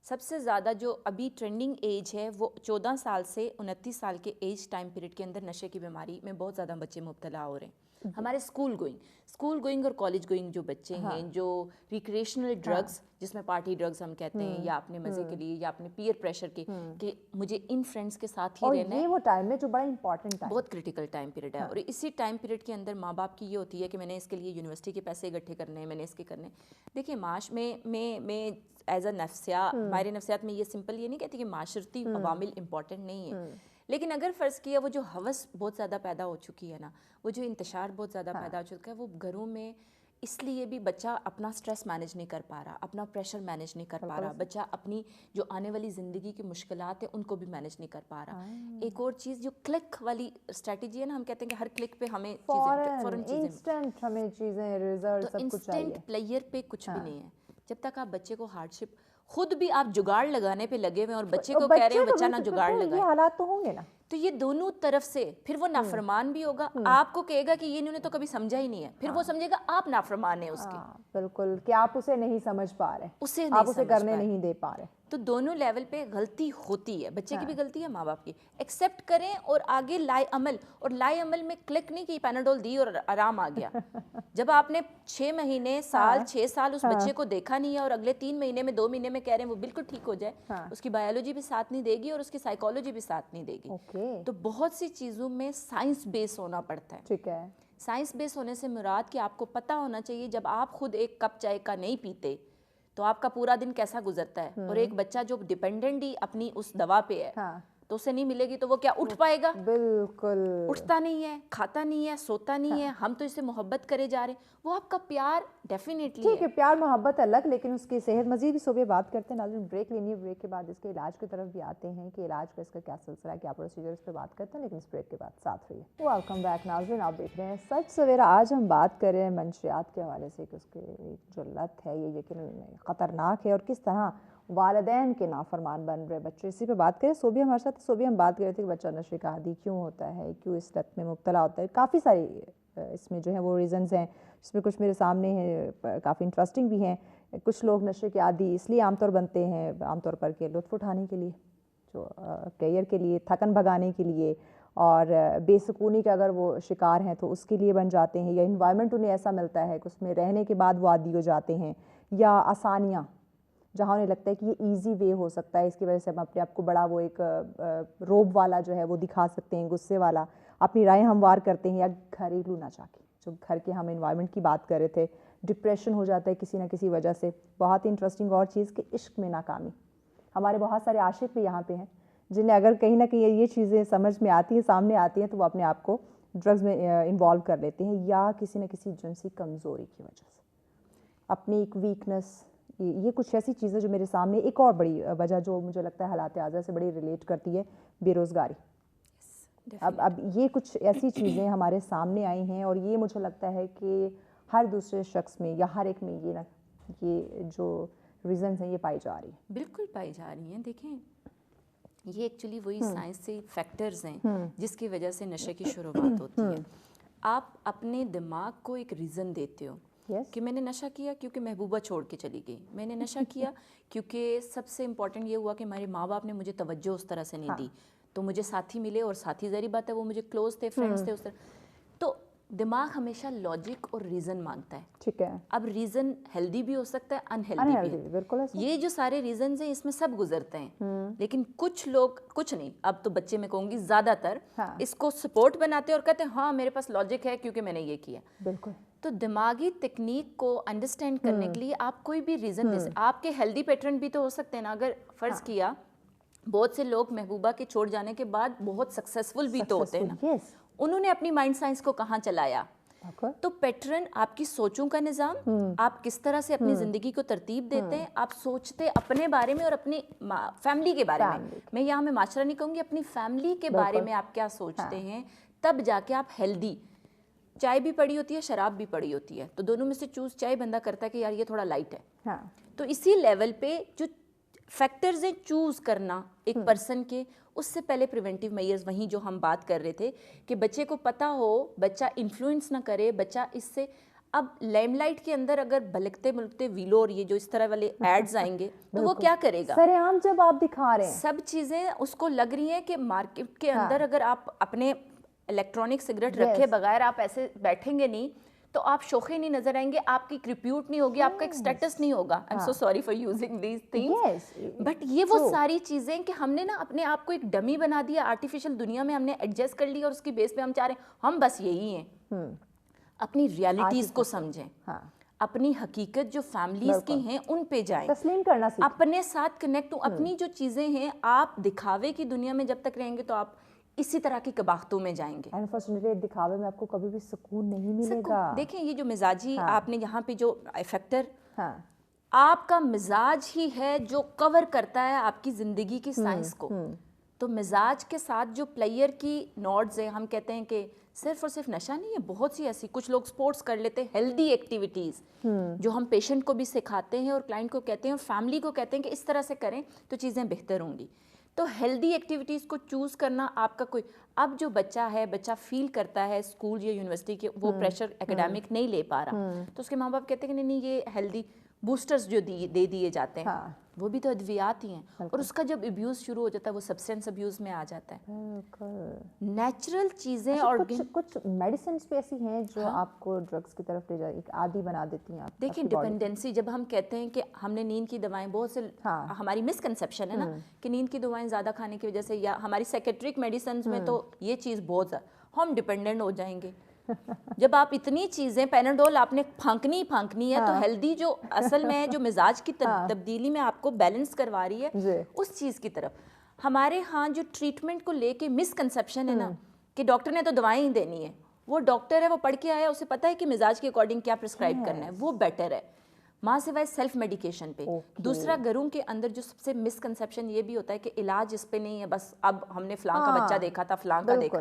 سب سے زیادہ جو ابھی ٹرینڈنگ ایج ہے وہ 14 سال سے 29 سال کے ایج ٹائم پیریڈ کے اندر نشے کی بیماری میں بہت زیادہ بچے مبتلا ہو رہے ہیں. ہمارے اسکول گوئنگ اور کالج گوئنگ جو بچے ہیں, جو ریکریشنل ڈرگز جس میں پارٹی ڈرگز ہم کہتے ہیں, یا اپنے مزے کے لیے یا اپنے پیئر پریشر کے کہ مجھے ان فرینڈس کے ساتھ ہی رہنا ہے, یہ وہ ٹائم ہے جو بڑا امپورٹنٹ ہے, بہت کریٹیکل ٹائم پیریڈ ہے. اور اسی ٹائم پیریڈ کے اندر ماں باپ کی یہ ہوتی ہے کہ میں نے اس کے لیے یونیورسٹی کے پیسے اکٹھے کرنے ہیں, میں نے اس کے کرنے. دیکھیے معاش میں ایز اے نفسیات, ہمارے نفسیات میں یہ سمپل یہ نہیں کہتی کہ معاشرتی عوامل امپورٹنٹ نہیں ہے, لیکن اگر فرض کیا وہ جو ہوس بہت زیادہ پیدا ہو چکی ہے نا, وہ جو انتشار بہت زیادہ پیدا ہو چکا ہے, وہ گھروں میں اس لیے بھی بچہ اپنا سٹریس مینیج نہیں کر پا رہا, اپنا پریشر مینیج نہیں کر پا رہا, بچہ اپنی جو آنے والی زندگی کی مشکلات ہیں ان کو بھی مینیج نہیں کر پا رہا. ایک اور چیز جو کلک والی اسٹریٹجی ہے نا, ہم کہتے ہیں کہ ہر کلک پہ ہمیں فوراً چیزیں, انسٹنٹ ہمیں چیزیں ریزلٹ سب کچھ چاہیے. انسٹنٹ پلیئر پہ کچھ بھی نہیں ہے. جب تک آپ بچے کو ہارڈ شپ, خود بھی آپ جگاڑ لگانے پہ لگے ہوئے اور بچے کو کہہ رہے ہیں بچہ نہ جگاڑ لگائے, یہ حالات تو ہوں گے نا. تو یہ دونوں طرف سے پھر وہ نافرمان بھی ہوگا, آپ کو کہے گا کہ یہ انہوں نے تو کبھی سمجھا ہی نہیں ہے, پھر وہ سمجھے گا آپ نافرمان ہیں اس کے. بالکل, کہ آپ اسے نہیں سمجھ پا رہے, آپ اسے کرنے نہیں دے پا رہے. تو دونوں لیول پہ غلطی ہوتی ہے, بچے کی بھی غلطی ہے, ماں باپ کی. ایکسیپٹ کریں اور آگے لائے عمل, اور لائے عمل میں کلک نہیں کہ پیناڈول دی اور آرام آ گیا. جب آپ نے 6 مہینے, سال, 6 سال اس بچے کو دیکھا نہیں ہے اور اگلے 3 مہینے میں 2 مہینے میں کہہ رہے ہیں وہ بالکل ٹھیک ہو جائے, اس کی بایولوجی بھی ساتھ نہیں دے گی اور اس کی سائیکالوجی بھی ساتھ نہیں دے گی. تو بہت سی چیزوں میں سائنس بیس ہونا پڑتا ہے. ٹھیک ہے, سائنس بیس ہونے سے مراد کہ آپ کو پتہ ہونا چاہیے جب آپ خود ایک کپ چائے کا نہیں پیتے تو آپ کا پورا دن کیسا گزرتا ہے, اور ایک بچہ جو ڈیپینڈنٹ ہی اپنی اس دوا پہ ہے تو اسے نہیں ملے گی تو وہ کیا اٹھ پائے گا؟ بالکل اٹھتا نہیں ہے, کھاتا نہیں ہے, سوتا نہیں ہے. ہم تو اس سے محبت کرے جا رہے ہیں, وہ آپ کا پیار ڈیفینیٹلی ٹھیک ہے, پیار محبت الگ, لیکن اس کی صحت مزید بھی صبح بات کرتے ہیں. ناظرین بریک لینی ہے, بریک کے بعد اس کے علاج کی طرف بھی آتے ہیں کہ علاج کا اس کا کیا سلسلہ ہے, کیا پروسیجر, اس پہ بات کرتے ہیں, لیکن اس بریک کے بعد ساتھ رہیے. ویلکم بیک ناظرین, آپ دیکھ رہے ہیں سچ سویرا. آج ہم بات کر رہے ہیں منشیات کے حوالے سے کہ اس کی جو لت ہے یہ یقیناً خطرناک ہے اور کس طرح والدین کے نافرمان بن رہے بچے. اسی پہ بات کریں. صوبی ہمارے ساتھ, صوبی ہم بات کر رہے تھے کہ بچہ نشے کا عادی کیوں ہوتا ہے, کیوں اس لت میں مبتلا ہوتا ہے. کافی ساری اس میں جو ہے وہ ریزنز ہیں, جس میں کچھ میرے سامنے ہیں کافی انٹرسٹنگ بھی ہیں. کچھ لوگ نشے کے عادی اس لیے عام طور بنتے ہیں, عام طور پر کہ لطف اٹھانے کے لیے, جو کیریئر کے لیے, تھکن بھگانے کے لیے, اور بے سکونی کا اگر وہ شکار ہیں تو اس کے لیے بن جاتے ہیں, یا انوائرمنٹ انہیں ایسا ملتا ہے کہ اس میں رہنے کے بعد وہ عادی ہو جاتے ہیں, یا آسانیاں جہاں انہیں لگتا ہے کہ یہ ایزی وے ہو سکتا ہے, اس کی وجہ سے ہم اپنے آپ کو بڑا وہ ایک روب والا جو ہے وہ دکھا سکتے ہیں, غصے والا, اپنی رائے ہموار کرتے ہیں. یا گھریلو ناچاکی, جو گھر کے ہم انوائرمنٹ کی بات کر رہے تھے, ڈپریشن ہو جاتا ہے کسی نہ کسی وجہ سے. بہت ہی انٹرسٹنگ اور چیز کہ عشق میں ناکامی. ہمارے بہت سارے عاشق بھی یہاں پہ ہیں جنہیں اگر کہیں نہ کہیں یہ چیزیں سمجھ میں آتی ہیں, سامنے آتی ہیں, تو وہ اپنے آپ کو ڈرگز میں انوالو کر لیتے ہیں, یا کسی نہ کسی جنسی کمزوری کی وجہ سے, اپنی ایک ویکنس یہ کچھ ایسی چیزیں جو میرے سامنے، ایک اور بڑی وجہ جو مجھے لگتا ہے حالات اعضاء سے بڑی ریلیٹ کرتی ہے، بے روزگاری. اب یہ کچھ ایسی چیزیں ہمارے سامنے آئی ہیں اور یہ مجھے لگتا ہے کہ ہر دوسرے شخص میں یا ہر ایک میں یہ جو ریزنز ہیں یہ پائی جا رہی ہیں. بالکل پائی جا رہی ہیں. دیکھیں یہ ایکچولی وہی سائنسی فیکٹرز ہیں جس کی وجہ سے نشے کی شروعات ہوتی ہے. آپ اپنے دماغ کو ایک ریزن دیتے ہو کہ میں نے نشہ کیا کیونکہ محبوبہ چھوڑ کے چلی گئی, میں نے نشہ کیا کیونکہ سب سے امپورٹنٹ یہ ہوا کہ ہمارے ماں باپ نے مجھے توجہ اس طرح سے نہیں دی, تو مجھے ساتھی ملے اور ساتھی ظاہری بات ہے وہ مجھے کلوز تھے, فرینڈس تھے اس طرح. تو دماغ ہمیشہ لاجک اور ریزن مانگتا ہے. ٹھیک ہے, اب ریزن ہیلدی بھی ہو سکتا ہے, انہیلدی بھی. بالکل. یہ جو سارے ریزنز ہیں اس میں سب گزرتے ہیں, لیکن کچھ لوگ, کچھ نہیں, اب تو بچے میں کہوں گی زیادہ تر اس کو سپورٹ بناتے ہیں اور کہتے ہیں ہاں میرے پاس لاجک ہے کیونکہ میں نے یہ کیا. بالکل. تو دماغی تکنیک کو انڈرسٹینڈ کرنے کے لیے آپ کوئی بھی ریزن دے سکتے. آپ کے ہیلدی پیٹرن بھی تو ہو سکتے ہیں نا. اگر فرض کیا بہت سے لوگ محبوبہ کے چھوڑ جانے کے بعد بہت سکسیسفل بھی تو ہوتے ہیں نا, انہوں نے اپنی مائنڈ سائنس کو کہاں چلایا. تو پیٹرن آپ کی سوچوں کا نظام, آپ کس طرح سے اپنی زندگی کو ترتیب دیتے ہیں, آپ سوچتے اپنے بارے میں اور اپنی فیملی کے بارے میں. میں یہاں میں معاشرہ نہیں کہوں گی, اپنی فیملی کے بارے میں آپ کیا سوچتے ہیں, تب جا کے آپ ہیلدی. چائے بھی پڑی ہوتی ہے, شراب بھی پڑی ہوتی ہے, تو دونوں میں سے چوز چائے بندہ کرتا ہے کہ یار یہ تھوڑا لائٹ ہے. تو اسی لیول پہ جو فیکٹرز ہیں چوز کرنا ایک پرسن کے, اس سے پہلے پریونٹیو میئرز, وہیں جو ہم بات کر رہے تھے کہ بچے کو پتہ ہو, بچہ انفلوئنس نہ کرے, بچہ اس سے. اب لائم لائٹ کے اندر اگر بھلکتے ملکتے ویلو اور یہ جو اس طرح والے ایڈز آئیں گے تو وہ کیا کرے گا؟ سر عام جب آپ دکھا رہے ہیں سب چیزیں اس کو لگ رہی ہیں کہ مارکیٹ کے اندر اگر آپ اپنے الیکٹرانک سگریٹ رکھے بغیر آپ ایسے بیٹھیں گے نہیں تو آپ شوخے نہیں نظر آئیں گے, آپ کی ریپیوٹ نہیں ہوگی, آپ کا ایک اسٹیٹس نہیں ہوگا. I am so sorry for using these things, but یہ وہ ساری چیزیں کہ ہم نے نا اپنے آپ کو ایک ڈمی بنا دیا, آرٹیفیشل دنیا میں ہم نے ایڈجسٹ کر لیا اور اس کی بیس پہ ہم چاہ رہے ہیں ہم بس یہی ہیں. اپنی ریالٹیز کو سمجھیں, اپنی حقیقت جو فیملیز کی ہیں ان پہ جائیں, تسلیم کرنا سیکھیں, اپنے ساتھ کنیکٹ ہوں. اپنی جو چیزیں ہیں, آپ دکھاوے کی دنیا میں جب تک رہیں گے تو آپ اسی طرح کی کباختوں میں جائیں گے. انفارچونیٹلی دکھاوے میں آپ کو کبھی بھی سکون نہیں ملے گا. دیکھیں یہ جو مزاجی آپ نے یہاں پہ جو فیکٹر, آپ کا مزاج ہی ہے جو کور کرتا ہے آپ کی زندگی کی سائنس کو. تو مزاج کے ساتھ جو پلیئر کی نوڈز ہیں, ہم کہتے ہیں کہ صرف اور صرف نشہ نہیں ہے, بہت سی ایسی, کچھ لوگ سپورٹس کر لیتے ہیں, ہیلدی ایکٹیویٹیز جو ہم پیشنٹ کو بھی سکھاتے ہیں اور کلائنٹ کو کہتے ہیں اور فیملی کو کہتے ہیں کہ اس طرح سے کریں تو چیزیں بہتر ہوں گی. تو ہیلدی ایکٹیویٹیز کو چوز کرنا آپ کا کوئی, اب جو بچہ ہے, بچہ فیل کرتا ہے اسکول یا یونیورسٹی کے وہ پریشر اکیڈیمک نہیں لے پا رہا, تو اس کے ماں باپ کہتے ہیں کہ نہیں یہ ہیلدی بوسٹرز جو دے دیے جاتے ہیں وہ بھی تو ادویات ہی ہیں, اور اس کا جب ابیوز شروع ہو جاتا ہے وہ سبسٹینس ابیوز میں آ جاتا ہے. نیچرل چیزیں اور کچھ میڈیسنز بھی ایسی ہیں جو آپ کو ڈرگس کی طرف لے جائے, ایک عادی بنا دیتی ہیں. دیکھیں ڈپینڈنسی, جب ہم کہتے ہیں کہ ہم نے نیند کی دوائیں, بہت سے ہماری مسکنسیپشن ہے نا کہ نیند کی دوائیں زیادہ کھانے کی وجہ سے, یا ہماری سائکیٹرک میڈیسنز میں تو یہ چیز بہت زیادہ, ہم ڈپینڈنٹ ہو جائیں گے. جب آپ اتنی چیزیں, پیناڈول آپ نے پھانکنی ہے, تو ہیلدی جو اصل میں جو مزاج کی تبدیلی میں آپ کو بیلنس کروا رہی ہے اس چیز کی طرف. ہمارے ہاں جو ٹریٹمنٹ کو لے کے مسکنسیپشن ہے نا کہ ڈاکٹر نے تو دوائیں ہی دینی ہے, وہ ڈاکٹر ہے, وہ پڑھ کے آیا, اسے پتہ ہے کہ مزاج کے اکارڈنگ کیا پرسکرائب کرنا ہے, وہ بیٹر ہے ماں سوائے سیلف میڈیکیشن پہ. دوسرا گھروں کے اندر جو سب سے مسکنسیپشن یہ بھی ہوتا ہے کہ علاج اس پہ نہیں ہے, بس اب ہم نے فلاں کا بچہ دیکھا تھا, فلاں کا دیکھا.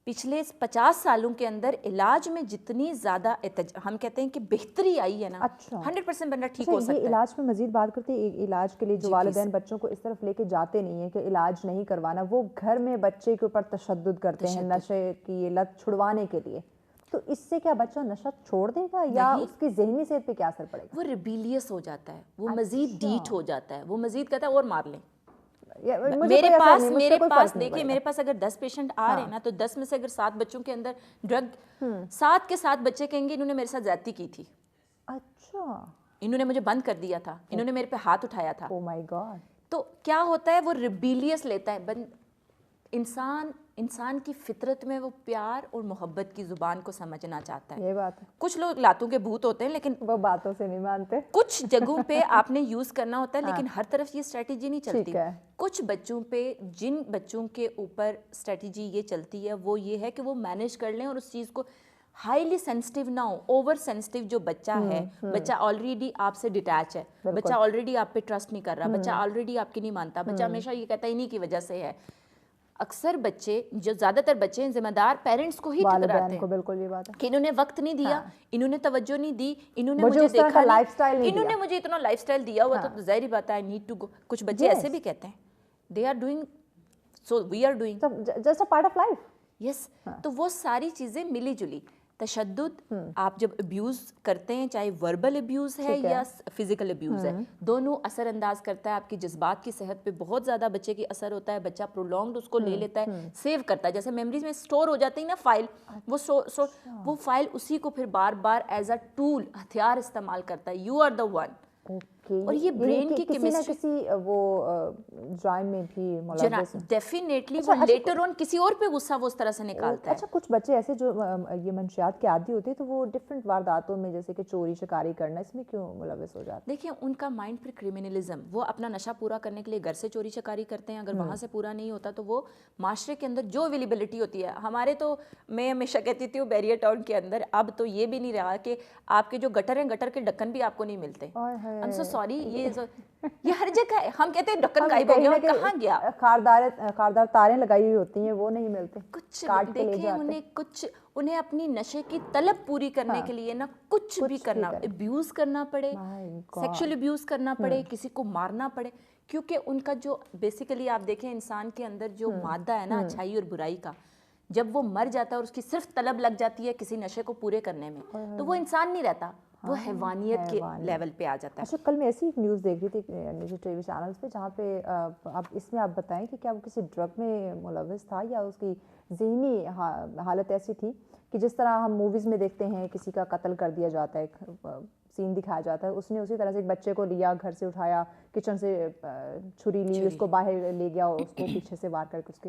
پچھلے 50 سالوں کے اندر علاج میں جتنی زیادہ ہم کہتے ہیں کہ بہتری آئی ہے نا, 100% بندہ ٹھیک ہو سکتا ہے. علاج میں مزید بات کرتے ہیں, علاج کے لیے جو والدین بچوں کو اس طرف لے کے جاتے نہیں ہیں کہ علاج نہیں کروانا, وہ گھر میں بچے کے اوپر تشدد کرتے ہیں نشے کی لت چھڑوانے کے لیے, تو اس سے کیا بچہ نشہ چھوڑ دے گا یا اس کی ذہنی صحت پہ کیا اثر پڑے گا؟ وہ ریبیلیس ہو جاتا ہے, وہ مزید ڈیٹ ہو جاتا ہے, وہ مزید کہتا ہے اور مار لیں. میرے پاس دیکھیے, میرے پاس اگر 10 پیشنٹ آ رہے ہیں نا, تو 10 میں سے اگر 7 بچوں کے اندر ڈرگ, 7 کے 7 بچے کہیں گے انہوں نے میرے ساتھ زیادتی کی تھی, اچھا انہوں نے مجھے بند کر دیا تھا, انہوں نے میرے پہ ہاتھ اٹھایا تھا. او مائی گاڈ. تو کیا ہوتا ہے, وہ ریبیلیس لیتا ہے. انسان کی فطرت میں وہ پیار اور محبت کی زبان کو سمجھنا چاہتا ہے. یہ بات ہے. کچھ لوگ لاتوں کے بھوت ہوتے ہیں لیکن وہ باتوں سے نہیں مانتے. کچھ جگہوں پہ آپ نے یوز کرنا ہوتا ہے لیکن ہر طرف یہ اسٹریٹجی نہیں چلتی. کچھ بچوں پہ, جن بچوں کے اوپر اسٹریٹجی یہ چلتی ہے وہ یہ ہے کہ وہ مینیج کر لیں اور اس چیز کو, ہائیلی سینسٹیو نہ ہو. اوور سینسٹیو جو بچہ ہے, بچہ آلریڈی آپ سے ڈیٹیچ ہے, بچہ آلریڈی آپ پہ ٹرسٹ نہیں کر رہا, بچہ آلریڈی آپ کی نہیں مانتا, بچہ ہمیشہ یہ کہتا ہے انہیں کی وجہ سے ہے. اکثر بچے, جو زیادہ تر بچے ہیں, ذمہ دار پیرنٹس کو ہی ٹھکراتے ہیں. بالکل یہ بات ہے کہ انہوں نے وقت نہیں دیا, انہوں نے توجہ نہیں دی, انہوں نے مجھے دیکھا نہیں, انہوں نے مجھے اتنا لائف سٹائل دیا ہوا تو ظاہری بات ہے آئی نیڈ ٹو گو. کچھ بچے ایسے بھی کہتے ہیں they are doing so we are doing just a part of life. Yes. تو وہ ساری چیزیں ملی جلی. تشدد آپ جب ابیوز کرتے ہیں, چاہے وربل ابیوز ہے یا فزیکل ابیوز ہے, دونوں اثر انداز کرتا ہے آپ کی جذبات کی صحت پہ. بہت زیادہ بچے کی اثر ہوتا ہے, بچہ پرولونگڈ اس کو لے لیتا ہے, سیو کرتا ہے, جیسے میموریز میں اسٹور ہو جاتی ہے نا فائل, وہ فائل اسی کو پھر بار بار ایز اے ٹول, ہتھیار استعمال کرتا ہے. You are the one. اور یہ برین کی کیمسٹری کسی وہ جرائم میں بھی ملوث ہے ڈیفینیٹلی. وہ لیٹر آن کسی اور پہ غصہ وہ اس طرح سے نکالتا ہے. اچھا کچھ بچے ایسے جو یہ منشیات کے عادی ہوتے ہیں تو وہ ڈفرینٹ وارداتوں میں جیسے کہ چوری چکاری کرنا, اس میں کیوں ملوث ہو جاتے ہیں؟ دیکھیں ان کا مائنڈ پھر کرمنلزم, وہ اپنا نشہ پورا کرنے کے لیے گھر سے چوری چکاری کرتے ہیں. اگر وہاں سے پورا نہیں ہوتا تو وہ معاشرے کے اندر جو اویلیبلٹی ہوتی ہے. ہمارے تو میں ہمیشہ کہتی تھی بیریئر ٹاؤن کے اندر اب تو یہ بھی نہیں رہا کہ آپ کے جو گٹر ہیں, گٹر کے ڈھکن بھی آپ کو نہیں ملتے. I'm so sorry, یہ ہر جگہ ہے. ہم کہتے ہیں ڈھکن غائب ہو گیا, کہاں گیا؟ خاردار تاریں لگائی ہوئی ہوتی ہیں وہ نہیں ملتے. کچھ دیکھیں انہیں اپنی نشے کی طلب پوری کرنے کے لیے نا کچھ بھی کرنا, ابیوز کرنا پڑے, سیکشل ابیوز کرنا پڑے, کسی کو مارنا پڑے. کیونکہ ان کا جو بیسیکلی آپ دیکھیں انسان کے اندر جو مادہ ہے نا اچھائی اور برائی کا, جب وہ مر جاتا ہے اور اس کی صرف طلب لگ جاتی ہے کسی نشے کو پورے کرنے میں, تو وہ انسان نہیں رہتا, وہ حیوانیت کے لیول پہ آ جاتا ہے. اچھا کل میں ایسی ایک نیوز دیکھ رہی تھی نیوز ٹی وی چینلز پہ جہاں پہ اب اس میں آپ بتائیں کہ کیا وہ کسی ڈرگ میں ملوث تھا یا اس کی ذہنی حالت ایسی تھی کہ جس طرح ہم موویز میں دیکھتے ہیں کسی کا قتل کر دیا جاتا ہے, ایک سین دکھایا جاتا ہے, اس نے اسی طرح سے ایک بچے کو لیا, گھر سے اٹھایا, کچن سے چھری لی, اس کو باہر لے گیا, اس کو پیچھے سے وار کر کے اس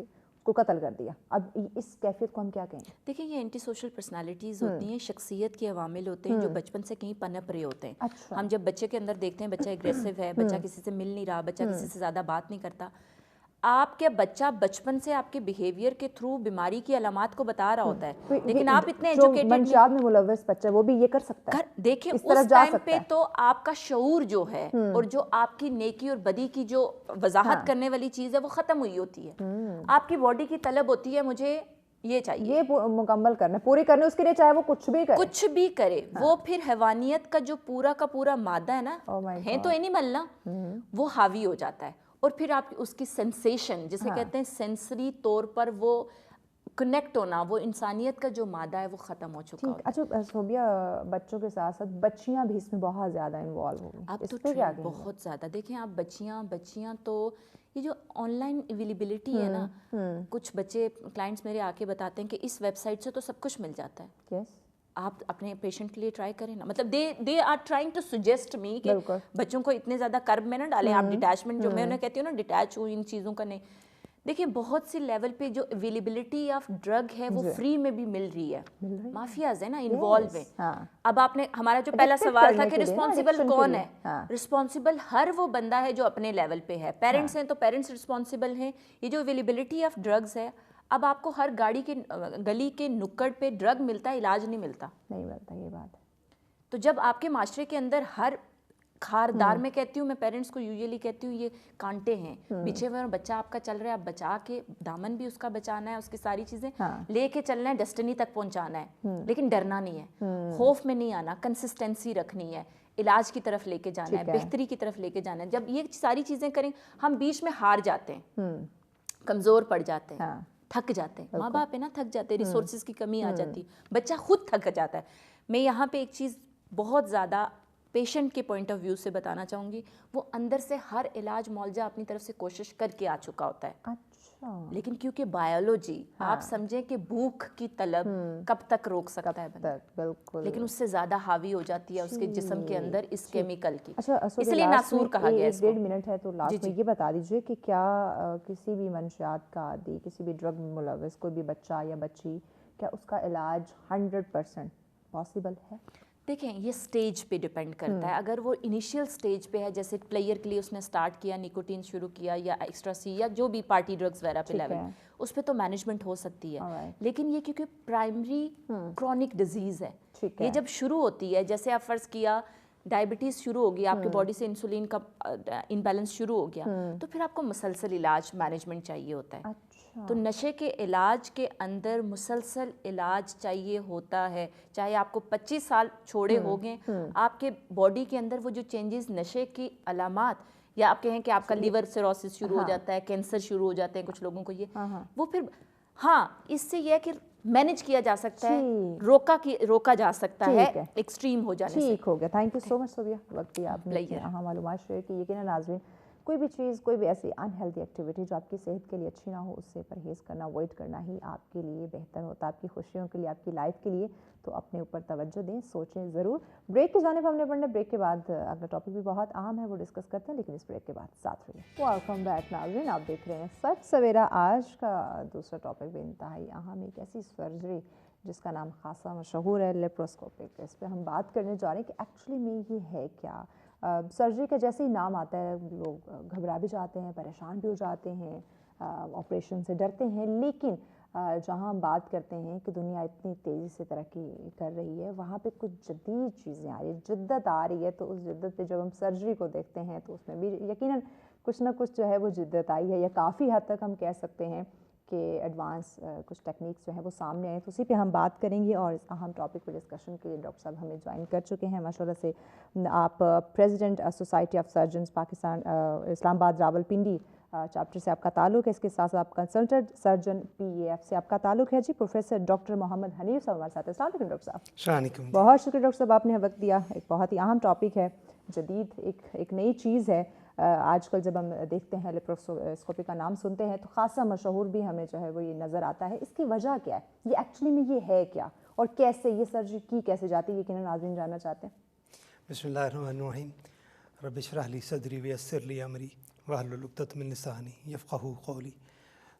کو قتل کر دیا. اب اس کیفیت کو ہم کیا کہیں؟ دیکھیں یہ اینٹی سوشل پرسنالٹیز ہوتی ہیں, شخصیت کے عوامل ہوتے ہیں جو بچپن سے کہیں پنپ رہے ہوتے ہیں. ہم جب بچے کے اندر دیکھتے ہیں بچہ اگریسو ہے, بچہ کسی سے مل نہیں رہا, بچہ کسی سے زیادہ بات نہیں کرتا, آپ کے بچہ بچپن سے آپ کے بیہیویئر کے تھرو بیماری کی علامات کو بتا رہا ہوتا ہے, لیکن آپ اتنے ایجوکیٹڈ منشیات میں ملوث بچہ وہ بھی یہ کر سکتا ہے. دیکھیں اس ٹائم پہ تو آپ کا شعور جو ہے اور جو آپ کی نیکی اور بدی کی جو وضاحت کرنے والی چیز ہے وہ ختم ہوئی ہوتی ہے. آپ کی باڈی کی طلب ہوتی ہے مجھے یہ چاہیے, یہ مکمل کرنا, پوری کرنے, اس کے لیے چاہے وہ کچھ بھی کرے. وہ پھر حیوانیت کا جو پورا کا پورا مادہ ہے نا, ہے تو اینیمل نا, وہ حاوی ہو جاتا ہے. اور پھر آپ اس کی سینسیشن جسے کہتے ہیں سینسری طور پر وہ کنیکٹ ہونا, وہ انسانیت کا جو مادہ ہے وہ ختم ہو چکا ہوتا ہے. اچھا صوبیہ, بچوں کے ساتھ ساتھ بچیاں بھی اس میں بہت زیادہ انوالو ہو گئی. اب تو بہت زیادہ. دیکھیں آپ بچیاں تو یہ جو آن لائن اویلیبلٹی ہے نا, کچھ بچے کلائنٹس میرے آ کے بتاتے ہیں کہ اس ویب سائٹ سے تو سب کچھ مل جاتا ہے, آپ اپنے پیشنٹ کے لیے ٹرائی کریں نا. مطلب they are trying to suggest me کہ بچوں کو اتنے زیادہ کرب میں نہ ڈالیں آپ. ڈیٹیچمنٹ جو میں انہیں کہتی ہوں نا, ڈیٹیچ ہوں ان چیزوں کا نہیں. دیکھیں بہت سی لیول پہ جو اویلیبلٹی آف ڈرگ ہے وہ فری میں بھی مل رہی ہے. مافیاز ہے نا انوالو ہیں. اب آپ نے ہمارا جو پہلا سوال تھا کہ رسپانسبل کون ہے, رسپانسبل ہر وہ بندہ ہے جو اپنے لیول پہ ہے. پیرنٹس ہیں تو پیرنٹس رسپانسبل ہیں. یہ جو اویلیبلٹی آف ڈرگز ہے, اب آپ کو ہر گاڑی کے گلی کے نکڑ پہ ڈرگ ملتا ہے, علاج نہیں ملتا. یہ بات ہے. تو جب آپ کے معاشرے کے اندر ہر خاردار میں کہتی ہوں, میں پیرنٹس کو یوزلی کہتی ہوں یہ کانٹے ہیں بچھے ہوئے, بچہ آپ کا چل رہا ہے, آپ بچا کے دامن بھی اس کا بچانا ہے, اس کی ساری چیزیں لے کے چلنا ہے, ڈیسٹنی تک پہنچانا ہے, لیکن ڈرنا نہیں ہے, خوف میں نہیں آنا, کنسسٹنسی رکھنی ہے, علاج کی طرف لے کے جانا ہے, بہتری کی طرف لے کے جانا ہے. جب یہ ساری چیزیں کریں, ہم بیچ میں ہار جاتے ہیں, کمزور پڑ جاتے ہیں, تھک جاتے ہیں. ماں باپ ہے نا, تھک جاتے ہیں, ریسورسز کی کمی آ جاتی, بچہ خود تھک جاتا ہے. میں یہاں پہ ایک چیز بہت زیادہ پیشنٹ کے پوائنٹ آف ویو سے بتانا چاہوں گی, وہ اندر سے ہر علاج معالجہ اپنی طرف سے کوشش کر کے آ چکا ہوتا ہے. لیکن کیونکہ بایولوجی آپ سمجھیں کہ بھوک کی طلب کب تک روک سکتا ہے بندہ, لیکن اس سے زیادہ حاوی ہو جاتی ہے اس کے جسم کے اندر اس کیمیکل کی. اس لیے ناسور کہا گیا ہے اس کو. 1.5 منٹ ہے تو لاسٹ میں یہ بتا دیجئے کہ کیا کسی بھی منشیات کا عادی, کسی بھی ڈرگ ملوث کوئی بھی بچہ یا بچی, کیا اس کا علاج 100% پاسبل ہے؟ دیکھیں یہ سٹیج پہ ڈیپینڈ کرتا ہے. اگر وہ انیشیل سٹیج پہ ہے, جیسے پلیئر کے لیے اس نے سٹارٹ کیا, نیکوٹین شروع کیا یا ایکسٹرا سی یا جو بھی پارٹی ڈرگز وغیرہ پہ لیول, اس پہ تو مینجمنٹ ہو سکتی ہے. لیکن یہ کیونکہ پرائمری کرونک ڈیزیز ہے, یہ جب شروع ہوتی ہے, جیسے آپ فرض کیا ڈائبٹیز شروع ہو گیا, آپ کے باڈی سے انسولین کا امبیلنس شروع ہو گیا, تو پھر آپ کو مسلسل علاج مینجمنٹ چاہیے ہوتا ہے. تو نشے کے علاج کے اندر مسلسل علاج چاہیے ہوتا ہے. چاہے آپ کو 25 سال چھوڑے ہو گئے, آپ کے باڈی کے اندر وہ جو چینجز نشے کی علامات, یا آپ کہیں کہ آپ کا لیور سیروسس شروع ہو جاتا ہے, کینسر شروع ہو جاتے ہیں کچھ لوگوں کو, یہ وہ پھر ہاں اس سے یہ ہے کہ مینج کیا جا سکتا ہے, روکا جا سکتا ہے ایکسٹریم ہو جانے سے. ٹھیک ہو گیا. تھینک یو سو مچ صوبیہ, وقت دیا آپ نے اہم معلومات شیئر کی. یقیناً ناظرین کوئی بھی چیز, کوئی بھی ایسی انہیلدی ایکٹیویٹی جو آپ کی صحت کے لیے اچھی نہ ہو, اس سے پرہیز کرنا, اوائڈ کرنا ہی آپ کے لیے بہتر ہوتا ہے, آپ کی خوشیوں کے لیے, آپ کی لائف کے لیے. تو اپنے اوپر توجہ دیں, سوچیں ضرور. بریک کی جانب ہم نے پڑھنا, بریک کے بعد اگلا ٹاپک بھی بہت اہم ہے, وہ ڈسکس کرتے ہیں, لیکن اس بریک کے بعد ساتھ رہیے. ویلکم بیک ناظرین, آپ دیکھ رہے ہیں سچ سویرا. آج کا دوسرا ٹاپک بھی انتہائی اہم, ایک ایسی سرجری جس کا نام خاصا مشہور ہے, لیپروسکوپک. اس پہ ہم بات کرنے جا رہے ہیں کہ ایکچولی میں یہ ہے کیا. سرجری کا جیسے ہی نام آتا ہے لوگ گھبرا بھی جاتے ہیں, پریشان بھی ہو جاتے ہیں, آپریشن سے ڈرتے ہیں. لیکن جہاں ہم بات کرتے ہیں کہ دنیا اتنی تیزی سے ترقی کر رہی ہے, وہاں پہ کچھ جدید چیزیں آ رہی ہیں, جدت آ رہی ہے. تو اس جدت پہ جب ہم سرجری کو دیکھتے ہیں تو اس میں بھی یقیناً کچھ نہ کچھ جو ہے وہ جدت آئی ہے, یا کافی حد تک ہم کہہ سکتے ہیں کہ ایڈوانس کچھ ٹیکنیکس جو ہیں وہ سامنے آئے. تو اسی پہ ہم بات کریں گے, اور اس اہم ٹاپک پہ ڈسکشن کے لیے ڈاکٹر صاحب ہمیں جوائن کر چکے ہیں ماشاء اللہ سے. آپ president society of surgeons Pakistan Islamabad Rawal Pindi chapter سے آپ کا تعلق ہے. اس کے ساتھ ساتھ آپ کنسلٹنٹ سرجن PAF سے آپ کا تعلق ہے. جی پروفیسر ڈاکٹر محمد حنیف صاحب ہمارے ساتھ. السلام علیکم ڈاکٹر صاحب. السلام علیکم. بہت شکریہ ڈاکٹر صاحب, آپ نے وقت دیا. ایک بہت ہی اہم ٹاپک ہے, جدید ایک نئی چیز ہے. آج کل جب ہم دیکھتے ہیں لیپروسکوپی کا نام سنتے ہیں تو خاصا مشہور بھی ہمیں جو ہے وہ یہ نظر آتا ہے. اس کی وجہ کیا ہے, یہ ایکچولی میں یہ ہے کیا, اور کیسے یہ سرجری کی کیسے جاتی ہے, یقیناً ناظرین جاننا چاہتے ہیں. بسم اللہ الرحمن الرحیم. رب اشرح لی صدری ویسر لی امری واحلل عقدۃ من لسانی یفقہوا قولی.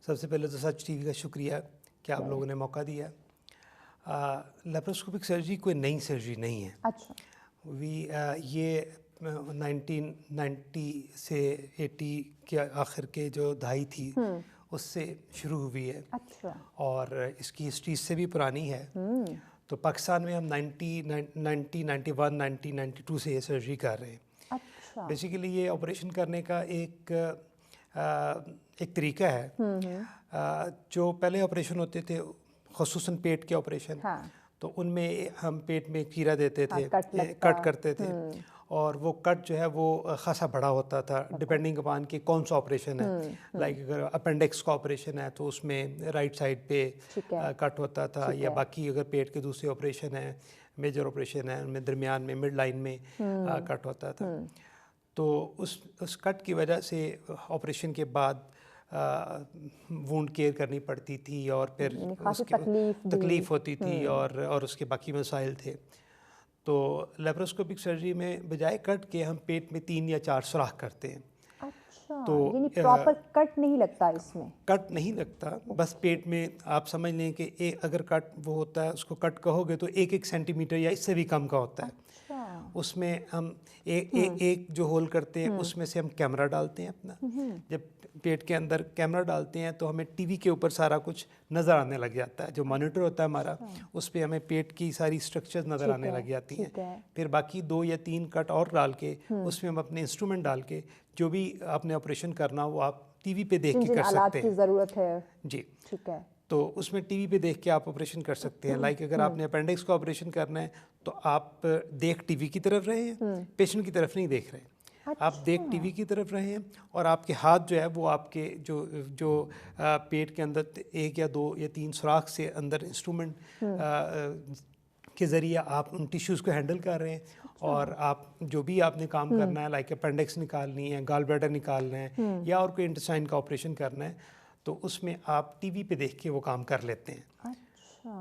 سب سے پہلے تو سچ TV کا شکریہ کہ آپ لوگوں نے موقع دیا. لیپروسکوپک سرجری کوئی نئی سرجری نہیں ہے. اچھا. یہ 1990 سے 80 کے آخر کے جو دہائی تھی اس سے شروع ہوئی ہے. اچھا. اور اس کی ہسٹری سے بھی پرانی ہے. تو پاکستان میں ہم 91 92 سے یہ سرجری کر رہے ہیں. اچھا. بیسیکلی یہ آپریشن کرنے کا ایک طریقہ ہے. جو پہلے آپریشن ہوتے تھے خصوصاً پیٹ کے آپریشن, تو ان میں ہم پیٹ میں چیرا دیتے تھے, کٹ کرتے تھے, اور وہ کٹ جو ہے وہ خاصا بڑا ہوتا تھا ڈپینڈنگ اپان کہ کون سا آپریشن ہے. لائک اگر اپینڈکس کا آپریشن ہے تو اس میں رائٹ سائڈ پہ کٹ ہوتا تھا, یا باقی اگر پیٹ کے دوسرے آپریشن ہے, میجر آپریشن ہے, ان میں درمیان میں مڈ لائن میں کٹ ہوتا تھا. تو اس کٹ کی وجہ سے آپریشن کے بعد وونڈ کیئر کرنی پڑتی تھی, اور پھر اس کی تکلیف ہوتی تھی, اور اس کے باقی مسائل تھے. تو لیپروسکوپک سرجری میں بجائے کٹ کے ہم پیٹ میں 3 یا 4 سوراخ کرتے ہیں. تو یعنی پراپر کٹ نہیں لگتا, اس میں کٹ نہیں لگتا, بس پیٹ میں آپ سمجھ لیں کہ اگر کٹ وہ ہوتا ہے, اس کو کٹ کہو گے تو 1 سینٹی میٹر یا اس سے بھی کم کا ہوتا ہے. اس میں ہم ایک جو ہول کرتے ہیں اس میں سے ہم کیمرہ ڈالتے ہیں اپنا. جب پیٹ کے اندر کیمرہ ڈالتے ہیں تو ہمیں TV کے اوپر سارا کچھ نظر آنے لگ جاتا ہے. جو مانیٹر ہوتا ہے ہمارا, اس پہ ہمیں پیٹ کی ساری سٹرکچرز نظر آنے لگ جاتی ہیں. پھر باقی 2 یا 3 کٹ اور ڈال کے اس میں ہم اپنے انسٹرومنٹ ڈال کے جو بھی آپ نے آپریشن کرنا وہ آپ TV پہ دیکھ کے کر سکتے ہیں. ضرورت ہے جی. ٹھیک ہے. تو اس میں TV پہ دیکھ کے آپ آپریشن کر سکتے ہیں. لائک اگر آپ نے اپینڈکس کو آپریشن کرنا ہے تو آپ دیکھ TV کی طرف رہے ہیں, پیشنٹ کی طرف نہیں دیکھ رہے ہیں. آپ دیکھ TV کی طرف رہے ہیں, اور آپ کے ہاتھ جو ہے وہ آپ کے جو پیٹ کے اندر 1 یا 2 یا 3 سوراخ سے اندر انسٹرومنٹ کے ذریعے آپ ان ٹیشوز کو ہینڈل کر رہے ہیں. اور آپ جو بھی آپ نے کام کرنا ہے, لائک اپینڈکس نکالنی ہے, گال بلیڈر نکالنا ہے, یا اور کوئی انٹسٹائن کا آپریشن کرنا ہے, تو اس میں آپ TV پہ دیکھ کے وہ کام کر لیتے ہیں.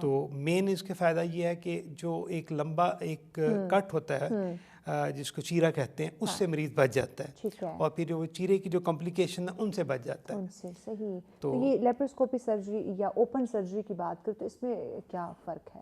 تو مین اس کے فائدہ یہ ہے کہ جو ایک لمبا ایک کٹ ہوتا ہے جس کو چیرا کہتے ہیں, اس سے مریض بچ جاتا ہے, اور پھر جو چیرے کی جو کمپلیکیشن ہے ان سے بچ جاتا ہے. صحیح. تو یہ لیپروسکوپی سرجری یا اوپن سرجری کی بات کریں تو اس میں کیا فرق ہے؟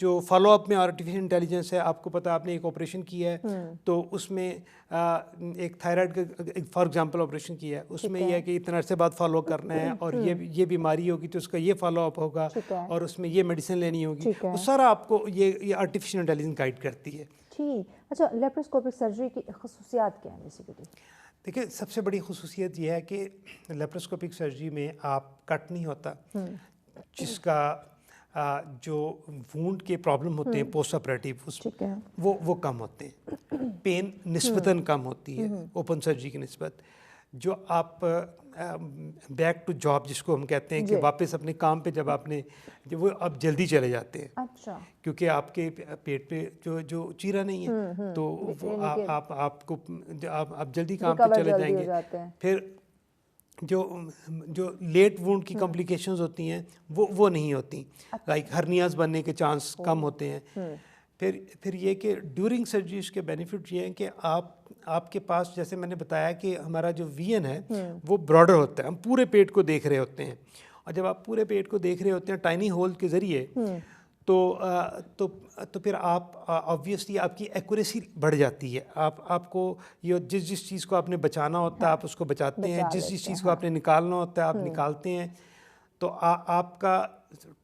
جو فالو اپ میں آرٹیفیشل انٹیلیجنس ہے، آپ کو پتہ آپ نے ایک آپریشن کیا ہے تو اس میں ایک تھائرائڈ کا فار ایگزامپل آپریشن کیا ہے، اس میں یہ ہے کہ اتنا عرصے بعد فالو کرنا ہے اور یہ بیماری ہوگی تو اس کا یہ فالو اپ ہوگا اور اس میں یہ میڈیسن لینی ہوگی، وہ سارا آپ کو یہ آرٹیفیشل انٹیلیجنس گائیڈ کرتی ہے. ٹھیک. اچھا لیپروسکوپک سرجری کی خصوصیات کیا ہیں بیسیکلی؟ دیکھیں سب سے بڑی خصوصیت یہ ہے کہ لیپروسکوپک سرجری میں آپ کٹ نہیں ہوتا، جس کا جو وونڈ کے پرابلم ہوتے ہیں پوسٹ آپریٹیو وہ کم ہوتے ہیں، پین نسبتاً کم ہوتی ہے اوپن سرجری کی نسبت. جو آپ بیک ٹو جاب جس کو ہم کہتے ہیں کہ واپس اپنے کام پہ جب آپ نے وہ اب جلدی چلے جاتے ہیں. اچھا. کیونکہ آپ کے پیٹ پہ جو چیرا نہیں ہے تو وہ آپ کو آپ جلدی کام پہ چلے جائیں گے. پھر جو لیٹ وونڈ کی کمپلیکیشنز ہوتی ہیں وہ نہیں ہوتی، لائک ہرنیاز بننے کے چانس کم ہوتے ہیں. پھر یہ کہ ڈیورنگ سرجریز کے بینیفٹ یہ ہیں کہ آپ کے پاس جیسے میں نے بتایا کہ ہمارا جو وین ہے وہ براڈر ہوتا ہے، ہم پورے پیٹ کو دیکھ رہے ہوتے ہیں، اور جب آپ پورے پیٹ کو دیکھ رہے ہوتے ہیں ٹائنی ہول کے ذریعے تو پھر آپ آبویسلی آپ کی ایکوریسی بڑھ جاتی ہے. آپ کو یہ جس چیز کو آپ نے بچانا ہوتا ہے آپ اس کو بچاتے ہیں، جس چیز کو آپ نے نکالنا ہوتا ہے آپ نکالتے ہیں. تو آپ کا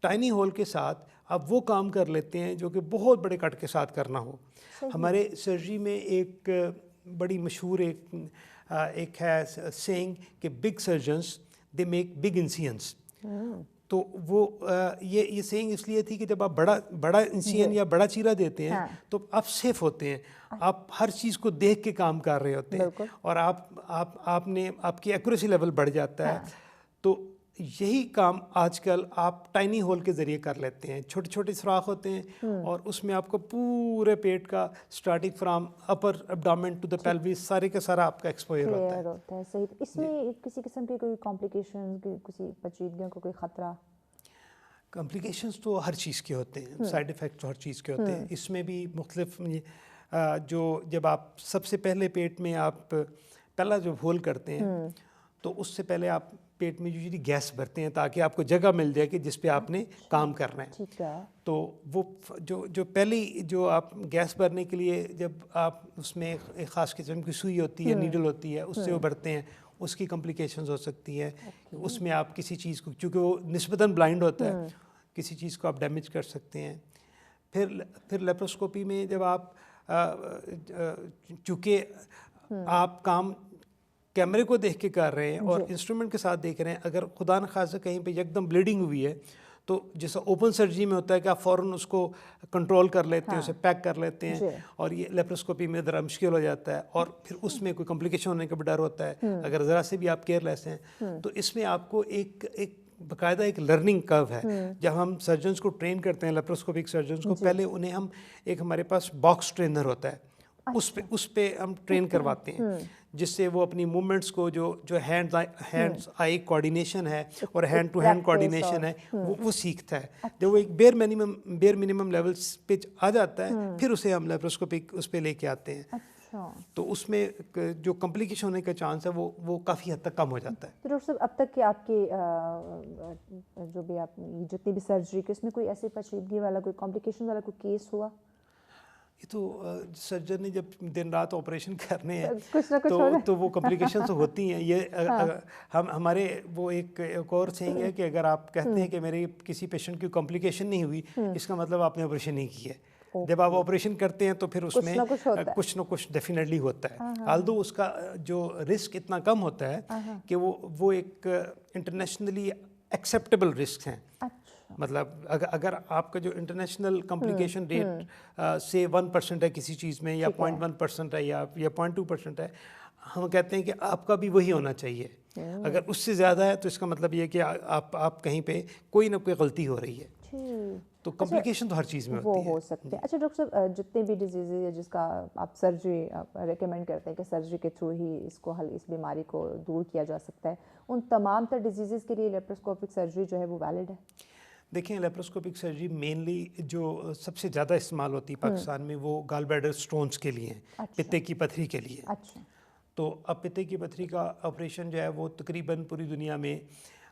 ٹائنی ہول کے ساتھ آپ وہ کام کر لیتے ہیں جو کہ بہت بڑے کٹ کے ساتھ کرنا ہو. ہمارے سرجری میں ایک بڑی مشہور ایک ہے سینگ کہ big surgeons they make big incisions. تو وہ یہ سینگ اس لیے تھی کہ جب آپ بڑا انسین یا بڑا چیرا دیتے ہیں تو آپ سیف ہوتے ہیں، آپ ہر چیز کو دیکھ کے کام کر رہے ہوتے ہیں اور آپ کی ایکوریسی لیول بڑھ جاتا ہے. تو یہی کام آج کل آپ ٹائنی ہول کے ذریعے کر لیتے ہیں. چھوٹے چھوٹے سوراخ ہوتے ہیں اور اس میں آپ کو پورے پیٹ کا starting from upper abdomen to the pelvis سارے کا سارا آپ کا ایکسپوئر ہوتا ہے. صحیح. اس میں کسی قسم کی کوئی کامپلیکیشن، کسی پیچیدگیوں کو کوئی خطرہ؟ کمپلیکیشنز تو ہر چیز کے ہوتے ہیں، سائیڈ ایفیکٹ تو ہر چیز کے ہوتے ہیں. اس میں بھی مختلف جب آپ سب سے پہلے پیٹ میں آپ پہلا جو ہول کرتے ہیں تو اس سے پہلے آپ پیٹ میں یوزلی گیس بھرتے ہیں تاکہ آپ کو جگہ مل جائے کہ جس پہ آپ نے کام کرنا ہے. تو وہ جو پہلی جو آپ گیس بھرنے کے لیے جب آپ اس میں ایک خاص قسم کی سوئی ہوتی ہے، نیڈل ہوتی ہے، اس سے وہ بھرتے ہیں، اس کی کمپلیکیشنز ہو سکتی ہے. اس میں آپ کسی چیز کو چونکہ وہ نسبتاً بلائنڈ ہوتا ہے کسی چیز کو آپ ڈیمیج کر سکتے ہیں. پھر لیپروسکوپی میں جب آپ چونکہ آپ کام کیمرے کو دیکھ کے کر رہے ہیں اور انسٹرومنٹ کے ساتھ دیکھ رہے ہیں، اگر خدا نخواستہ کہیں پہ یکدم بلیڈنگ ہوئی ہے تو جیسا اوپن سرجری میں ہوتا ہے کہ آپ فوراً اس کو کنٹرول کر لیتے ہیں، اسے پیک کر لیتے ہیں، اور یہ لیپروسکوپی میں ذرا مشکل ہو جاتا ہے اور پھر اس میں کوئی کمپلیکیشن ہونے کا بھی ڈر ہوتا ہے اگر ذرا سے بھی آپ کیئر لیس ہیں. تو اس میں آپ کو ایک باقاعدہ ایک لرننگ کرو ہے. جب ہم سرجنس کو ٹرین کرتے ہیں لیپروسکوپک سرجنس کو، پہلے انہیں ہم ایک ہمارے پاس باکس ٹرینر ہوتا ہے اس پہ ہم ٹرین کرواتے ہیں، جس سے وہ اپنی موومنٹس کو جو ہینڈز آئی کوآرڈینیشن ہے اور ہینڈ ٹو ہینڈ کوآرڈینیشن ہے وہ سیکھتا ہے. جب وہ ایک بیئر منیمم لیولس پہ آ جاتا ہے پھر اسے ہم لیپروسکوپک اس پہ لے کے آتے ہیں. تو اس میں جو کمپلیکیشن ہونے کا چانس ہے وہ کافی حد تک کم ہو جاتا ہے. تو ڈاکٹر صاحب اب تک کہ آپ کی جو بھی آپ جتنی بھی سرجری کی اس میں کوئی ایسی پیچیدگی والا کوئی کامپلیکیشن والا کوئی کیس ہوا؟ یہ تو سرجن نے جب دن رات آپریشن کرنے ہیں کچھ نہ کچھ تو وہ کمپلیکیشنز ہوتی ہیں. یہ ہمارے وہ ایک اور سینگ ہے کہ اگر آپ کہتے ہیں کہ میرے کسی پیشنٹ کی کمپلیکیشن نہیں ہوئی، اس کا مطلب آپ نے آپریشن نہیں کی ہے. جب آپ آپریشن کرتے ہیں تو پھر اس میں کچھ نہ کچھ ڈیفینیٹلی ہوتا ہے. آلدو اس کا جو رسک اتنا کم ہوتا ہے کہ وہ ایک انٹرنیشنلی ایکسیپٹیبل رسک ہیں. مطلب اگر آپ کا جو انٹرنیشنل کمپلیکیشن ریٹ سے 1% ہے کسی چیز میں یا 0.1% ہے یا 0.2% ہے، ہم کہتے ہیں کہ آپ کا بھی وہی ہونا چاہیے. اگر اس سے زیادہ ہے تو اس کا مطلب یہ کہ آپ کہیں پہ کوئی نہ کوئی غلطی ہو رہی ہے. تو کمپلیکیشن تو ہر چیز میں ہوتی ہے. وہ ہو سکتے ہیں. اچھا ڈاکٹر صاحب جتنے بھی ڈیزیزز ہے جس کا آپ سرجری ریکمینڈ کرتے ہیں کہ سرجری کے تھرو ہی اس بیماری کو دور کیا جا سکتا ہے، ان تمام تر ڈیزیزز کے لیے لیپروسکوپک سرجری جو ہے وہ ویلڈ ہے؟ دیکھیں لیپروسکوپک سرجری مینلی جو سب سے زیادہ استعمال ہوتی ہے پاکستان میں وہ گال بلیڈر سٹونز کے لیے ہیں، پتے کی پتھری کے لیے. تو اب پتے کی پتھری کا آپریشن جو ہے وہ تقریباً پوری دنیا میں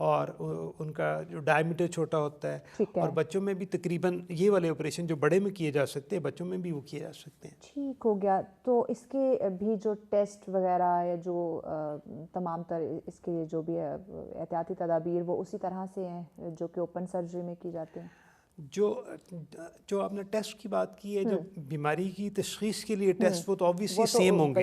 اور ان کا جو ڈائمیٹر چھوٹا ہوتا ہے, اور بچوں میں بھی تقریباً یہ والے آپریشن جو بڑے میں کیے جا سکتے ہیں بچوں میں بھی وہ کیے جا سکتے ہیں. ٹھیک ہو گیا. تو اس کے بھی جو ٹیسٹ وغیرہ یا جو تمام تر اس کے جو بھی احتیاطی تدابیر وہ اسی طرح سے ہیں جو کہ اوپن سرجری میں کی جاتی ہیں؟ جو آپ نے ٹیسٹ کی بات کی ہے, جو بیماری کی تشخیص کے لیے ٹیسٹ, وہ تو آبویسلی سیم ہوں گے.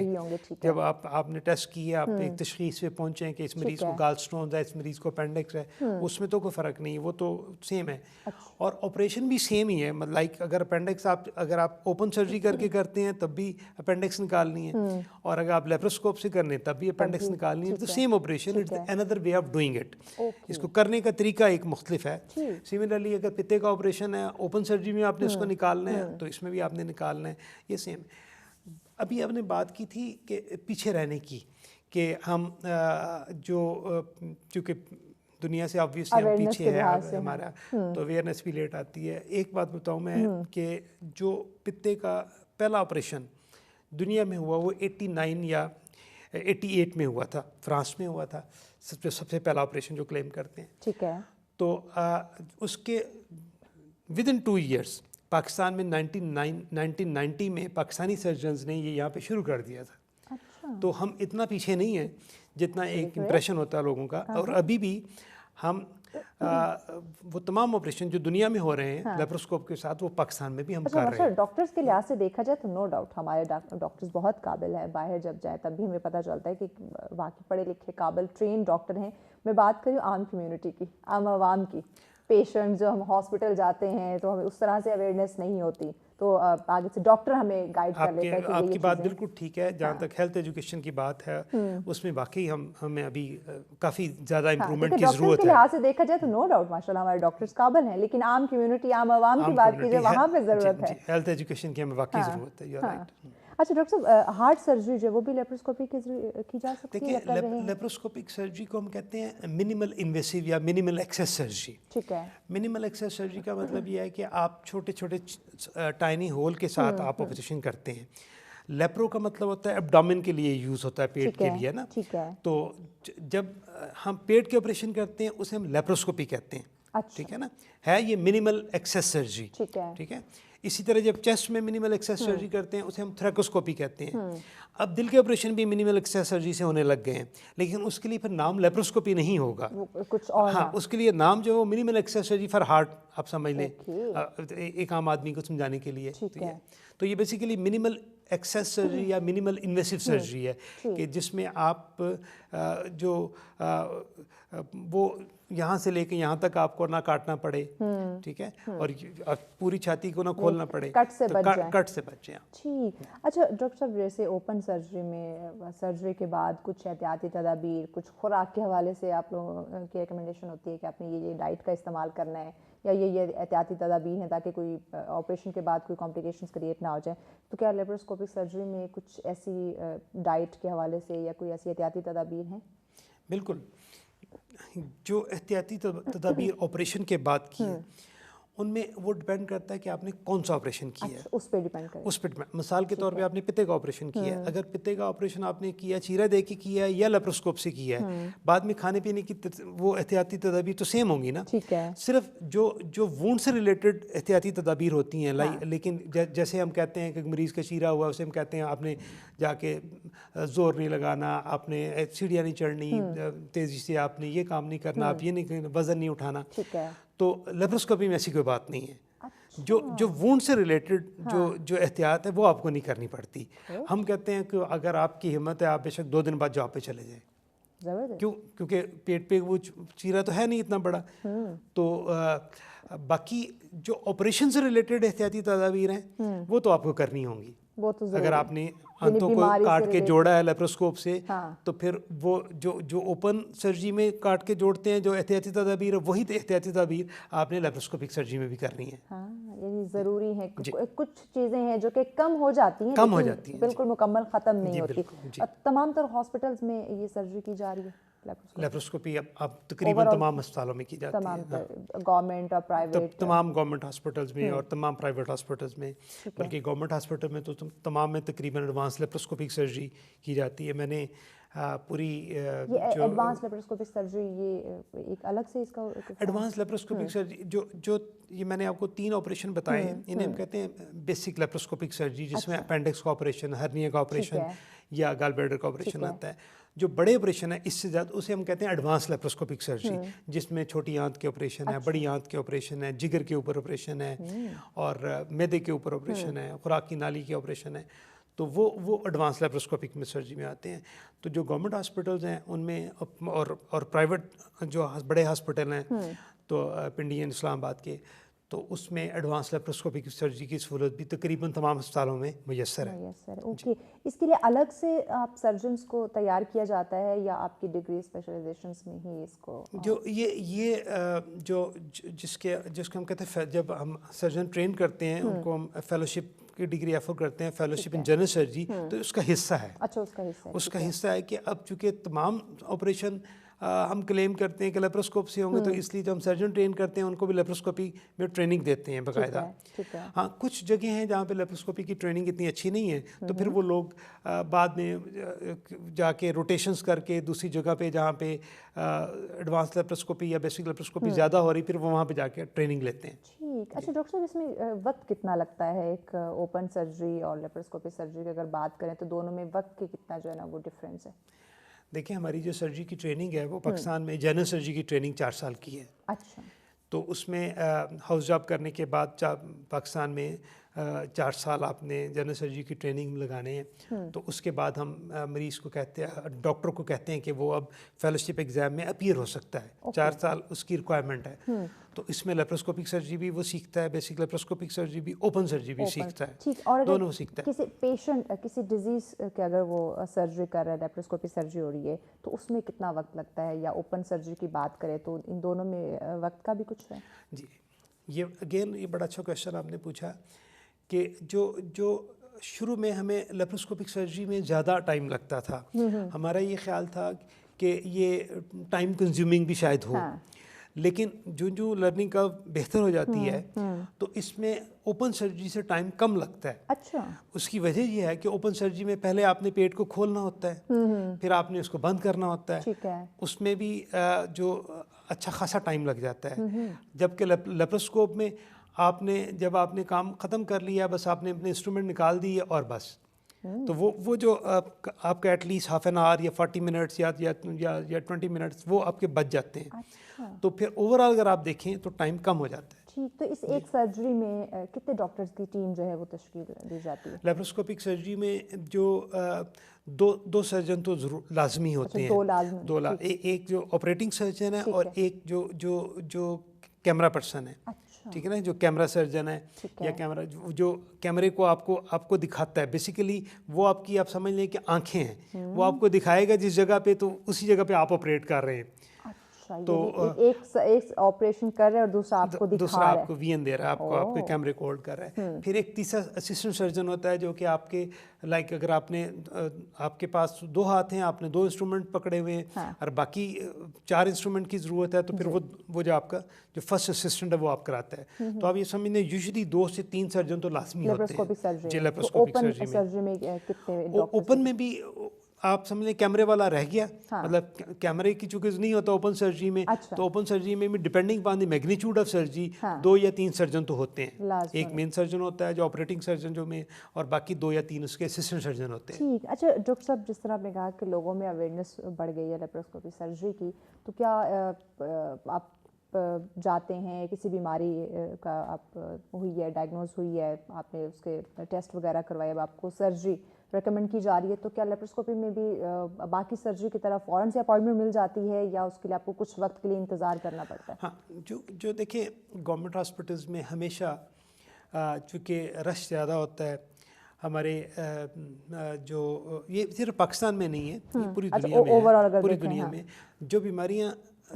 جب آپ نے ٹیسٹ کی ہے, آپ ایک تشخیص پہ پہنچے ہیں کہ اس مریض کو گال سٹونز ہے, اس مریض کو اپینڈکس ہے, اس میں تو کوئی فرق نہیں ہے, وہ تو سیم ہے. اور آپریشن بھی سیم ہی ہے. لائک اگر اپینڈکس اگر آپ اوپن سرجری کر کے کرتے ہیں تب بھی اپینڈکس نکالنی ہے, اور اگر آپ لیپروسکوپ سے کرنے تب بھی اپینڈکس نکالنی ہے. تو same operation, it's another way of doing it. اس کو کرنے کا طریقہ ایک مختلف ہے. سملرلی اگر پتے کا آپریشن ہے, اوپن سرجری میں آپ نے اس کو نکالنا ہے, تو اس میں بھی آپ نے نکالنا ہے, یہ سیم. ابھی آپ نے بات کی تھی کہ پیچھے رہنے کی, کہ ہم چونکہ دنیا سے آبویسلی ہم پیچھے ہیں ہمارا, تو اویئرنیس بھی لیٹ آتی ہے. ایک بات بتاؤں میں کہ جو پتے کا پہلا آپریشن دنیا میں ہوا وہ 89 یا 88 میں ہوا تھا, فرانس میں ہوا تھا, سب سے پہلا آپریشن جو کلیم کرتے ہیں. ٹھیک ہے. تو اس کے ودن 2 ایئرس پاکستان میں 1990 میں پاکستانی سرجنز نے یہ یہاں پہ شروع کر دیا تھا. تو ہم اتنا پیچھے نہیں ہیں جتنا ایک امپریشن ہوتا ہے لوگوں کا. اور ابھی بھی ہم وہ تمام آپریشن جو دنیا میں ہو رہے ہیں لیپروسکوپ کے ساتھ, وہ پاکستان میں بھی ہم کر رہے ہیں. ڈاکٹرز کے لحاظ سے دیکھا جائے تو نو ڈاؤٹ ہمارے ڈاکٹرز بہت قابل ہیں. باہر جب جائیں تب بھی ہمیں پتہ چلتا ہے کہ واقعی پڑھے لکھے قابل ٹرین ڈاکٹر ہیں. میں بات کری عام کمیونٹی کی, عام عوام کی. پیشنٹ جو ہم ہاسپٹل جاتے ہیں تو ہمیں اس طرح سے اویئرنیس نہیں ہوتی, تو آگے سے ڈاکٹر ہمیں گائیڈ کر لیتا ہے کہ آپ کی بات بالکل ٹھیک ہے. جہاں تک ہیلتھ ایجوکیشن کی بات ہے, اس میں واقعی ہمیں ابھی کافی زیادہ امپرومنٹ کی ضرورت ہے. کے لحاظ سے دیکھا جائے تو نو ڈاؤٹ ماشاء اللہ ہمارے ڈاکٹرز قابل ہیں, لیکن عام کمیونٹی, عام عوام کی بات کیجیے, وہاں پہ ضرورت ہے ہیلتھ ایجوکیشن کی, ہمیں واقعی ضرورت ہے. اچھا ڈاکٹر صاحب, ہارٹ سرجری جو وہ بھی لیپروسکوپی کی جا سکتی ہے؟ دیکھیے, لیپروسکوپک سرجری کو ہم کہتے ہیں منیمل انویسیو یا منیمل ایکسیس سرجری. ٹھیک ہے. منیمل ایکسیس سرجری کا مطلب یہ ہے کہ آپ چھوٹے چھوٹے ٹائنی ہول کے ساتھ آپ آپریشن کرتے ہیں. لیپرو کا مطلب ہوتا ہے ایبڈومن کے لیے یوز ہوتا ہے, پیٹ کے لیے نا. تو جب ہم پیٹ کے آپریشن کرتے ہیں اسے ہم لیپروسکوپی کہتے ہیں. ٹھیک ہے نا, ہے یہ منیمل ایکسیس سرجری. ٹھیک ہے. اسی طرح جب چیسٹ میں منیمل ایکسیس سرجری کرتے ہیں اسے ہم تھریکوسکوپی کہتے ہیں. اب دل کے آپریشن بھی منیمل ایکسیس سرجری سے ہونے لگ گئے ہیں, لیکن اس کے لیے پھر نام لیپروسکوپی نہیں ہوگا, کچھ اور. ہاں, اس کے لیے نام جو ہے وہ minimal access surgery for heart آپ سمجھ لیں, ایک عام آدمی کو سمجھانے کے لیے. تو یہ بیسیکلی منیمل ایکسیس سرجری یا منیمل انویسیو سرجری ہے, کہ جس میں آپ جو وہ یہاں سے لے کے یہاں تک آپ کو نہ کاٹنا پڑے, ٹھیک ہے, اور پوری چھاتی کو نہ کھولنا پڑے, کٹ سے بچ جائیں. ٹھیک. اچھا ڈاکٹر صاحب, جیسے اوپن سرجری میں سرجری کے بعد کچھ احتیاطی تدابیر, کچھ خوراک کے حوالے سے آپ لوگوں کی ریکمنڈیشن ہوتی ہے کہ آپ نے یہ ڈائٹ کا استعمال کرنا ہے, یا یہ احتیاطی تدابیر ہیں تاکہ کوئی آپریشن کے بعد کوئی کمپلیکیشنز کریٹ نہ ہو جائیں, تو کیا لیپروسکوپک سرجری میں کچھ ایسی ڈائٹ کے حوالے سے یا کوئی ایسی احتیاطی تدابیر ہیں؟ بالکل. جو احتیاطی تدابیر آپریشن کے بعد کی ہیں ان میں وہ ڈپینڈ کرتا ہے کہ آپ نے کون سا آپریشن کیا ہے, اس پہ ڈپینڈ کرتا ہے. اس پہ مثال کے طور پہ آپ نے پتے کا آپریشن کیا ہے, اگر پتے کا آپریشن آپ نے کیا چیرا دے کے کیا ہے یا لیپروسکوپ سے کیا ہے, بعد میں کھانے پینے کی وہ احتیاطی تدابیر تو سیم ہوں گی نا. صرف جو وونڈ سے ریلیٹڈ احتیاطی تدابیر ہوتی ہیں, لیکن جیسے ہم کہتے ہیں کہ مریض کا چیرا ہوا, اسے ہم کہتے ہیں آپ نے جا کے زور نہیں لگانا, آپ نے سیڑھیاں نہیں چڑھنی تیزی سے, آپ نے یہ کام نہیں کرنا, آپ یہ نہیں کرنا, وزن نہیں اٹھانا. تو لیپروسکوپی میں ایسی کوئی بات نہیں ہے. جو وونڈ سے ریلیٹڈ جو احتیاط ہے وہ آپ کو نہیں کرنی پڑتی. ہم کہتے ہیں کہ اگر آپ کی ہمت ہے آپ بے شک 2 دن بعد جاب پہ چلے جائیں. کیونکہ پیٹ پہ وہ چیرا تو ہے نہیں اتنا بڑا. تو باقی جو آپریشن سے ریلیٹڈ احتیاطی تدابیر ہیں وہ تو آپ کو کرنی ہوں گی. اگر آپ نے انتوں کو کاٹ کے جوڑا ہے لیپروسکوپ سے, تو پھر وہ جو اوپن سرجری میں کاٹ کے جوڑتے ہیں جو احتیاطی تدابیر ہے, وہی احتیاطی تدابیر آپ نے لیپروسکوپک سرجری میں بھی کرنی ہے. ہاں, یعنی ضروری ہے. کچھ چیزیں ہیں جو کہ کم ہو جاتی ہیں, بالکل مکمل ختم نہیں ہوتی. تمام تر ہاسپٹلز میں یہ سرجری کی جا رہی ہے لیپروسکوپی, اب تقریباً تمام اسپتالوں میں کی جاتی ہے, گورنمنٹ اور پرائیویٹ, تمام گورنمنٹ ہاسپٹلز میں اور تمام پرائیویٹ ہاسپٹلز میں. بلکہ گورنمنٹ ہاسپٹل میں تو تمام میں تقریباً ایڈوانس لیپروسکوپک سرجری کی جاتی ہے. میں نے پوری یہ ایڈوانس لیپروسکوپک سرجری یہ ایک الگ سے اس کا ایڈوانس لیپروسکوپک سرجری جو یہ میں نے آپ کو 3 آپریشن بتائے ہیں، انہیں ہم کہتے ہیں بیسک لیپروسکوپک سرجری، جس میں اپینڈکس کا آپریشن، ہرنیا کا آپریشن یا گال بلیڈر کا آپریشن آتا ہے. جو بڑے آپریشن ہے اس سے زیادہ اسے ہم کہتے ہیں ایڈوانس لیپروسکوپک سرجری، جس میں چھوٹی آنت کے آپریشن ہے، بڑی آنت کے آپریشن ہے، جگر کے اوپر آپریشن ہے، اور معدے کے اوپر آپریشن ہے، خوراک کی نالی کے آپریشن ہے. تو وہ ایڈوانس لیپروسکوپک میں سرجری میں آتے ہیں. تو جو گورنمنٹ ہاسپٹلز ہیں ان میں اور پرائیویٹ جو بڑے ہاسپٹل ہیں تو پنڈین اسلام آباد کے، تو اس میں ایڈوانس لیپروسکوپک سرجری کی سہولت بھی تقریباً تمام اسپتالوں میں میسر ہے. اوکے. اس کے لیے الگ سے آپ سرجنس کو تیار کیا جاتا ہے یا آپ کی ڈگری اسپیشلائزیشنس میں ہی اس کو جو یہ جس کے ہم کہتے ہیں جب ہم سرجن ٹرین کرتے ہیں ان کو ہم فیلوشپ کی ڈگری ایفر کرتے ہیں، فیلوشپ ان جنرل سرجری، تو اس کا حصہ ہے. اچھا اس کا حصہ ہے کہ اب چونکہ تمام آپریشن ہم کلیم کرتے ہیں کہ لیپروسکوپ سے ہوں گے، تو اس لیے جو ہم سرجن ٹرین کرتے ہیں ان کو بھی لیپروسکوپی میں ٹریننگ دیتے ہیں باقاعدہ. ہاں کچھ جگہیں ہیں جہاں پہ لیپروسکوپی کی ٹریننگ اتنی اچھی نہیں ہے، تو پھر وہ لوگ بعد میں جا کے روٹیشنز کر کے دوسری جگہ پہ جہاں پہ ایڈوانس لیپروسکوپی یا بیسک لیپروسکوپی زیادہ ہو رہی، پھر وہ وہاں پہ جا کے ٹریننگ لیتے ہیں. ٹھیک. اچھا ڈاکٹر صاحب، اس میں وقت کتنا لگتا ہے ایک اوپن سرجری اور لیپروسکوپی سرجری کی اگر بات کریں تو دونوں میں وقت کی کتنا جو ہے نا وہ ڈفرینس ہے؟ دیکھیں ہماری جو سرجری کی ٹریننگ ہے وہ پاکستان میں جنرل سرجری کی ٹریننگ 4 سال کی ہے. اچھا. تو اس میں ہاؤس جاب کرنے کے بعد پاکستان میں 4 سال آپ نے جنرل سرجری کی ٹریننگ لگانے ہیں. تو اس کے بعد ہم مریض کو کہتے ہیں، ڈاکٹر کو کہتے ہیں کہ وہ اب فیلوشپ ایگزام میں اپیئر ہو سکتا ہے. 4 سال اس کی ریکوائرمنٹ ہے. تو اس میں لیپروسکوپک سرجری بھی وہ سیکھتا ہے، بیسک لیپروسکوپک سرجری بھی، اوپن سرجری بھی سیکھتا ہے، دونوں سیکھتا ہے. کسی پیشنٹ کسی ڈیزیز کے اگر وہ سرجری کر رہا ہے، لیپروسکوپی سرجری ہو رہی ہے، تو اس میں کتنا وقت لگتا ہے؟ یا اوپن سرجری کی بات کریں تو ان دونوں میں وقت کا بھی کچھ ہے؟ جی یہ اگین یہ بڑا اچھا کویشچن آپ نے پوچھا کہ جو شروع میں ہمیں لیپروسکوپک سرجری میں زیادہ ٹائم لگتا تھا، ہمارا یہ خیال تھا کہ یہ ٹائم کنزیومنگ بھی شاید ہو، لیکن جو لرننگ کا بہتر ہو جاتی ہے تو اس میں اوپن سرجری سے ٹائم کم لگتا ہے. اچھا. اس کی وجہ یہ ہے کہ اوپن سرجری میں پہلے آپ نے پیٹ کو کھولنا ہوتا ہے، پھر آپ نے اس کو بند کرنا ہوتا ہے، اس میں بھی جو اچھا خاصا ٹائم لگ جاتا ہے. جبکہ لیپروسکوپ میں جب آپ نے کام ختم کر لیا، بس آپ نے اپنے انسٹرومنٹ نکال دی اور بس. تو وہ جو آپ کا at least half an hour یا 40 منٹس یا 20 منٹس وہ آپ کے بچ جاتے ہیں. تو پھر اوور آل اگر آپ دیکھیں تو ٹائم کم ہو جاتا ہے. ٹھیک. تو اس ایک سرجری میں کتنے ڈاکٹرز کی ٹیم جو ہے وہ تشکیل دی جاتی ہے؟ لیپروسکوپک سرجری میں جو دو سرجن تو ضرور لازمی ہوتے ہیں. ایک جو آپریٹنگ سرجن ہے اور ایک جو کیمرہ پرسن ہے. ٹھیک ہے نا، جو کیمرہ سرجن ہے یا جو کیمرے کو آپ کو دکھاتا ہے. بیسیکلی وہ آپ سمجھ لیں کہ آنکھیں ہیں، وہ آپ کو دکھائے گا جس جگہ پہ، تو اسی جگہ پہ آپ آپریٹ کر رہے ہیں. تو ایک آپریشن کر رہا ہے اور دوسرا آپ کو دکھا رہا ہے، دوسرا آپ کو وین دے رہا ہے، آپ کے کیمرے کو ہولڈ کر رہا ہے. پھر ایک تیسرا اسسٹنٹ سرجن ہوتا ہے جو کہ آپ کے اگر آپ کے پاس 2 ہاتھ ہیں، آپ نے 2 انسٹرومنٹ پکڑے ہوئے ہیں اور باقی 4 انسٹرومنٹ کی ضرورت ہے، تو پھر وہ جو آپ کا جو فرسٹ اسسٹنٹ ہے وہ آپ کراتا ہے. تو آپ یہ سمجھ لیں یوزلی 2 سے 3 سرجن تو لازمی ہوتے ہیں. جی لیپروسکوپک سرجری میں اوپن میں بھی آپ سمجھ لیں کیمرے والا رہ گیا، مطلب کیمرے کی چونکہ نہیں ہوتا اوپن سرجری میں، تو اوپن سرجری میں بھی ڈیپینڈنگ پان دی میگنیچیوڈ آف سرجری 2 یا 3 سرجن تو ہوتے ہیں. ایک مین سرجن ہوتا ہے جو آپریٹنگ سرجن جو میں، اور باقی 2 یا 3 اس کے اسسٹنٹ سرجن ہوتے ہیں. ٹھیک. اچھا ڈاکٹر صاحب، جس طرح آپ نے کہا کہ لوگوں میں اویئرنیس بڑھ گئی ہے لیپروسکوپی سرجری کی، تو کیا آپ جاتے ہیں کسی بیماری کا آپ ہوئی ہے، ڈائگنوز ہوئی ہے، آپ نے اس کے ٹیسٹ وغیرہ کروائے، اب آپ کو سرجری ریکمینڈ کی جا رہی ہے، تو کیا لیپروسکوپی میں بھی باقی سرجری کی طرح فوراً سے اپائنٹمنٹ مل جاتی ہے یا اس کے لیے آپ کو کچھ وقت کے لیے انتظار کرنا پڑتا ہے؟ ہاں جو دیکھیں گورنمنٹ ہاسپٹلز میں ہمیشہ چونکہ رش زیادہ ہوتا ہے، ہمارے جو یہ صرف پاکستان میں نہیں ہے، یہ پوری دنیا میں ہے. پوری دنیا میں جو بیماریاں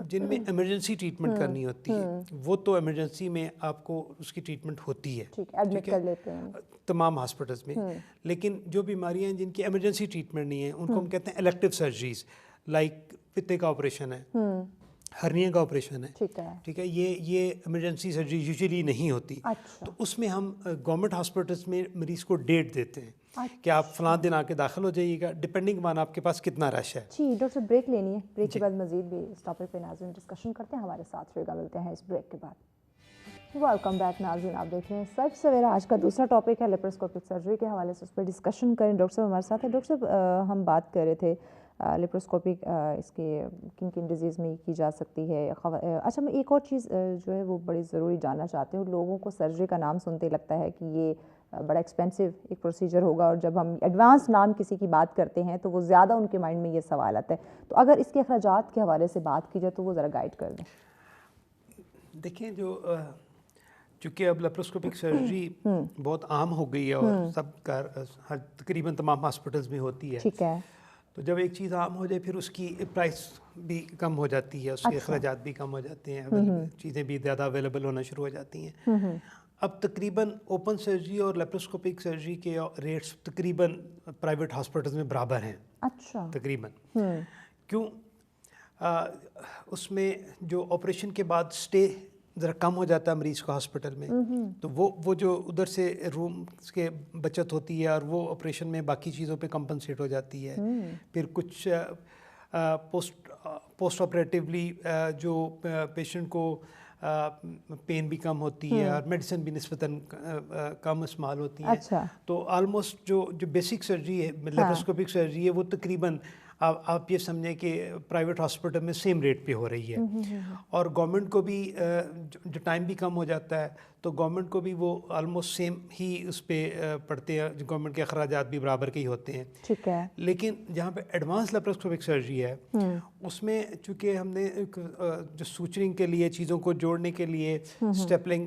جن میں ایمرجنسی ٹریٹمنٹ کرنی ہوتی ہے وہ تو ایمرجنسی میں آپ کو اس کی ٹریٹمنٹ ہوتی ہے، ایڈمٹ کر لیتے ہیں تمام ہاسپٹلز میں. لیکن جو بیماریاں ہیں جن کی ایمرجنسی ٹریٹمنٹ نہیں ہے ان کو ہم کہتے ہیں الیکٹیو سرجریز، لائک پتے کا آپریشن ہے، ہرنیا کا آپریشن ہے. ٹھیک ہے، یہ ایمرجنسی سرجری یوزلی نہیں ہوتی. تو اس میں ہم گورنمنٹ ہاسپٹلز میں مریض کو ڈیٹ دیتے ہیں کہ آپ فلاں دن آ کے داخل ہو جائیے گا، ڈپینڈنگ آن آپ کے پاس کتنا رش ہے. جی ڈاکٹر صاحب بریک لینی ہے، بریک کے بعد مزید بھی اس ٹاپک پہ ناظرین ڈسکشن کرتے ہیں. ہمارے ساتھ رہے گا، ملتے ہیں اس بریک کے بعد. ویلکم بیک ناظرین، آپ دیکھ رہے ہیں سچ سویرا. آج کا دوسرا ٹاپک ہے لیپروسکوپک سرجری کے حوالے سے، اس پہ ڈسکشن کریں. ڈاکٹر صاحب ہمارے ساتھ ہیں. ڈاکٹر صاحب ہم بات کر رہے تھے لیپروسکوپک اس کے کن کن ڈیزیز میں کی جا سکتی ہے. اچھا میں ایک اور چیز جو ہے وہ بڑی ضروری جاننا چاہتی ہوں. لوگوں کو سرجری کا نام سنتے لگتا ہے کہ یہ بڑا ایکسپینسو ایک پروسیجر ہوگا، اور جب ہم ایڈوانس نام کسی کی بات کرتے ہیں تو وہ زیادہ ان کے مائنڈ میں یہ سوال آتا ہے. تو اگر اس کے اخراجات کے حوالے سے بات کی جائے تو وہ ذرا گائیڈ کر دیں. دیکھیں چونکہ اب لیپروسکوپک سرجری بہت عام ہو گئی ہے اور سب کا تقریباً تمام ہاسپٹلز میں ہوتی ہے. ٹھیک ہے. تو جب ایک چیز عام ہو جائے پھر اس کی پرائس بھی کم ہو جاتی ہے، اس کے اخراجات بھی کم ہو جاتے ہیں، چیزیں بھی زیادہ اویلیبل ہونا شروع ہو جاتی ہیں. اب تقریباً اوپن سرجری اور لیپروسکوپک سرجری کے ریٹس تقریباً پرائیویٹ ہاسپٹلز میں برابر ہیں. اچھا. تقریباً کیوں؟ اس میں جو آپریشن کے بعد اسٹے ذرا کم ہو جاتا ہے مریض کو ہاسپٹل میں، تو وہ جو ادھر سے رومس کے بچت ہوتی ہے اور وہ آپریشن میں باقی چیزوں پہ کمپنسیٹ ہو جاتی ہے. پھر کچھ پوسٹ آپریٹیولی جو پیشنٹ کو پین بھی کم ہوتی ہے اور میڈیسن بھی نسبتاً کم استعمال ہوتی ہیں. تو آلموسٹ جو بیسک سرجری ہے لیپروسکوپک سرجری ہے وہ تقریباً آپ یہ سمجھیں کہ پرائیویٹ ہاسپٹل میں سیم ریٹ پہ ہو رہی ہے. اور گورنمنٹ کو بھی جو ٹائم بھی کم ہو جاتا ہے تو گورنمنٹ کو بھی وہ آلموسٹ سیم ہی اس پہ پڑتے ہیں، گورنمنٹ کے اخراجات بھی برابر کے ہی ہوتے ہیں. ٹھیک ہے. لیکن جہاں پہ ایڈوانس لیپروسکوپک سرجری ہے اس میں چونکہ ہم نے جو سوچرنگ کے لیے چیزوں کو جوڑنے کے لیے اسٹیپلنگ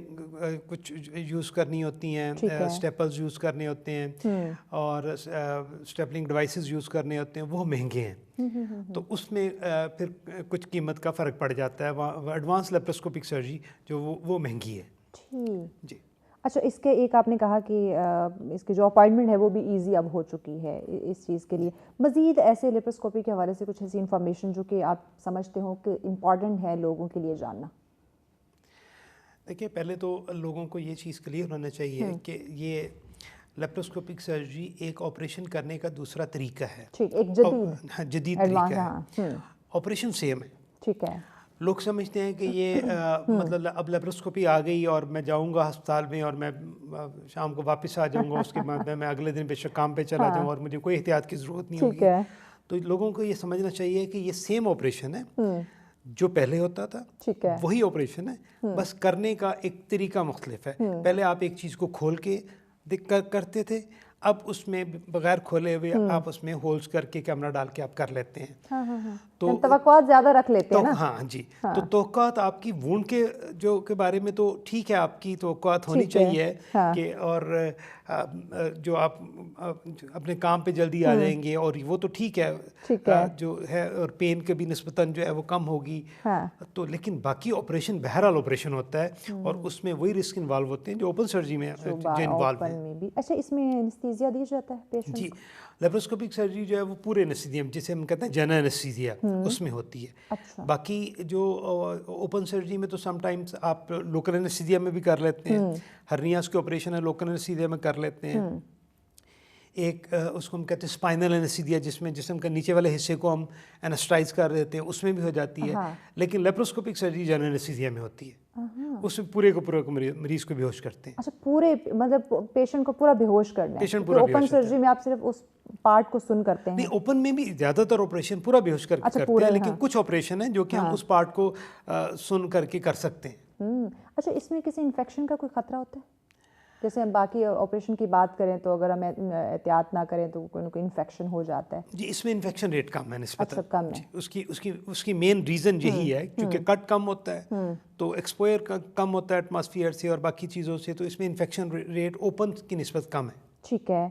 کچھ یوز کرنی ہوتی ہیں، اسٹیپلز یوز کرنے ہوتے ہیں اور اسٹیپلنگ ڈیوائسز یوز کرنے ہوتے ہیں، وہ مہنگے ہیں. تو اس میں پھر کچھ قیمت کا فرق پڑ جاتا ہے. وہاں ایڈوانس لیپروسکوپک سرجری جو وہ مہنگی ہے. جی. اچھا اس کے ایک آپ نے کہا کہ اس کے جو اپائنٹمنٹ ہے وہ بھی ایزی اب ہو چکی ہے اس چیز کے لیے. مزید ایسے لیپروسکوپی کے حوالے سے کچھ ایسی انفارمیشن جو کہ آپ سمجھتے ہو کہ امپورٹنٹ ہے لوگوں کے لیے جاننا؟ دیکھیے پہلے تو لوگوں کو یہ چیز کلیئر ہونا چاہیے کہ یہ لیپروسکوپک سرجری ایک آپریشن کرنے کا دوسرا طریقہ ہے. ایک جدید طریقہ ہے. آپریشن سیم ہے. ٹھیک ہے. لوگ سمجھتے ہیں کہ یہ مطلب اب لیپروسکوپی آ گئی اور میں جاؤں گا ہسپتال میں اور میں شام کو واپس آ جاؤں گا، اس کے بعد میں اگلے دن بے شک کام پہ چلا جاؤں اور مجھے کوئی احتیاط کی ضرورت نہیں ہوگی. تو لوگوں کو یہ سمجھنا چاہیے کہ یہ سیم آپریشن ہے جو پہلے ہوتا تھا، وہی آپریشن ہے، بس کرنے کا ایک طریقہ مختلف ہے. پہلے آپ ایک چیز کو کھول کے کرتے تھے، اب اس میں بغیر کھولے ہوئے آپ اس میں ہولز کر کے کیمرہ ڈال کے آپ کر لیتے ہیں. تو توقعات زیادہ رکھ لیتے ہیں نا. ہاں جی. تو توقعات آپ کی وونڈ کے بارے میں تو ٹھیک ہے، آپ کی توقعات ہونی چاہیے کہ اور جو آپ اپنے کام پہ جلدی آ جائیں گے اور وہ تو ٹھیک ہے جو ہے، اور پین کے بھی نسبتاً جو ہے وہ کم ہوگی. تو لیکن باقی آپریشن بہرحال آپریشن ہوتا ہے اور اس میں وہی رسک انوالو ہوتے ہیں جو اوپن سرجری میں انوالو ہیں. اچھا اس میں انستھیزیا دی جاتا ہے پیشنٹ؟ جی لیپروسکوپک سرجری جو ہے وہ پورے انستھیزیا جسے ہم کہتے ہیں جنرل انستھیزیا اس میں ہوتی ہے. باقی جو اوپن سرجری میں تو سم ٹائمز آپ لوکل انستھیزیا میں بھی کر لیتے ہیں. ہرنیاز کے آپریشن ہے لوکل انستھیزیا میں کر لیتے ہیں. ایک اس کو ہم کہتے ہیں اسپائنل انستھیزیا جس میں جسم کے نیچے والے حصے کو ہم انسٹائز کر دیتے ہیں، اس میں بھی ہو جاتی ہے. لیکن لیپروسکوپک سرجری جنرل انستھیزیا میں ہوتی ہے، اس میں پورے کو مریض کو بیہوش کرتے ہیں. اچھا پورے مطلب پیشنٹ کو پورا بیہوش کرنا ہے. اوپن سرجری میں آپ صرف اس پارٹ کو سن کرتے ہیں؟ نہیں، اوپن میں بھی زیادہ تر آپریشن پورا بیہوش کر کے کرتے ہیں، لیکن کچھ آپریشن ہیں جو کہ ہم اس پارٹ کو سن کر کے کر سکتے ہیں. اچھا اس میں کسی انفیکشن کا کوئی خطرہ ہوتا ہے؟ جیسے ہم باقی آپریشن کی بات کریں تو اگر ہم احتیاط نہ کریں تو کوئی نہ کوئی انفیکشن ہو جاتا ہے. جی اس میں انفیکشن ریٹ کم ہے نسبتاً. کم ہے. اس کی مین ریزن یہی ہے کیونکہ کٹ کم ہوتا ہے تو ایکسپوئر کم ہوتا ہے ایٹماسفیئر سے اور باقی چیزوں سے، تو اس میں انفیکشن ریٹ اوپن کی نسبت کم ہے. ٹھیک ہے.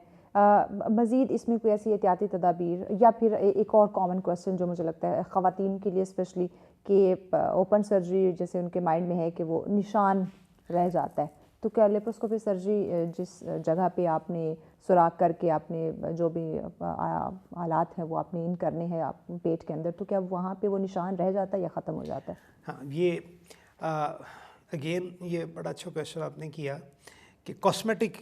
مزید اس میں کوئی ایسی احتیاطی تدابیر یا پھر ایک اور کامن کویسچن جو مجھے لگتا ہے خواتین کے لیے اسپیشلی کہ اوپن سرجری جیسے ان کے مائنڈ میں ہے کہ وہ نشان رہ جاتا ہے، تو کیا لیپروسکوپی سرجری جس جگہ پہ آپ نے سوراخ کر کے آپ نے جو بھی آلات ہیں وہ آپ نے ان کرنے ہیں آپ پیٹ کے اندر، تو کیا وہاں پہ وہ نشان رہ جاتا ہے یا ختم ہو جاتا ہے؟ ہاں یہ اگین یہ بڑا اچھا کویسچن آپ نے کیا کہ کاسمیٹک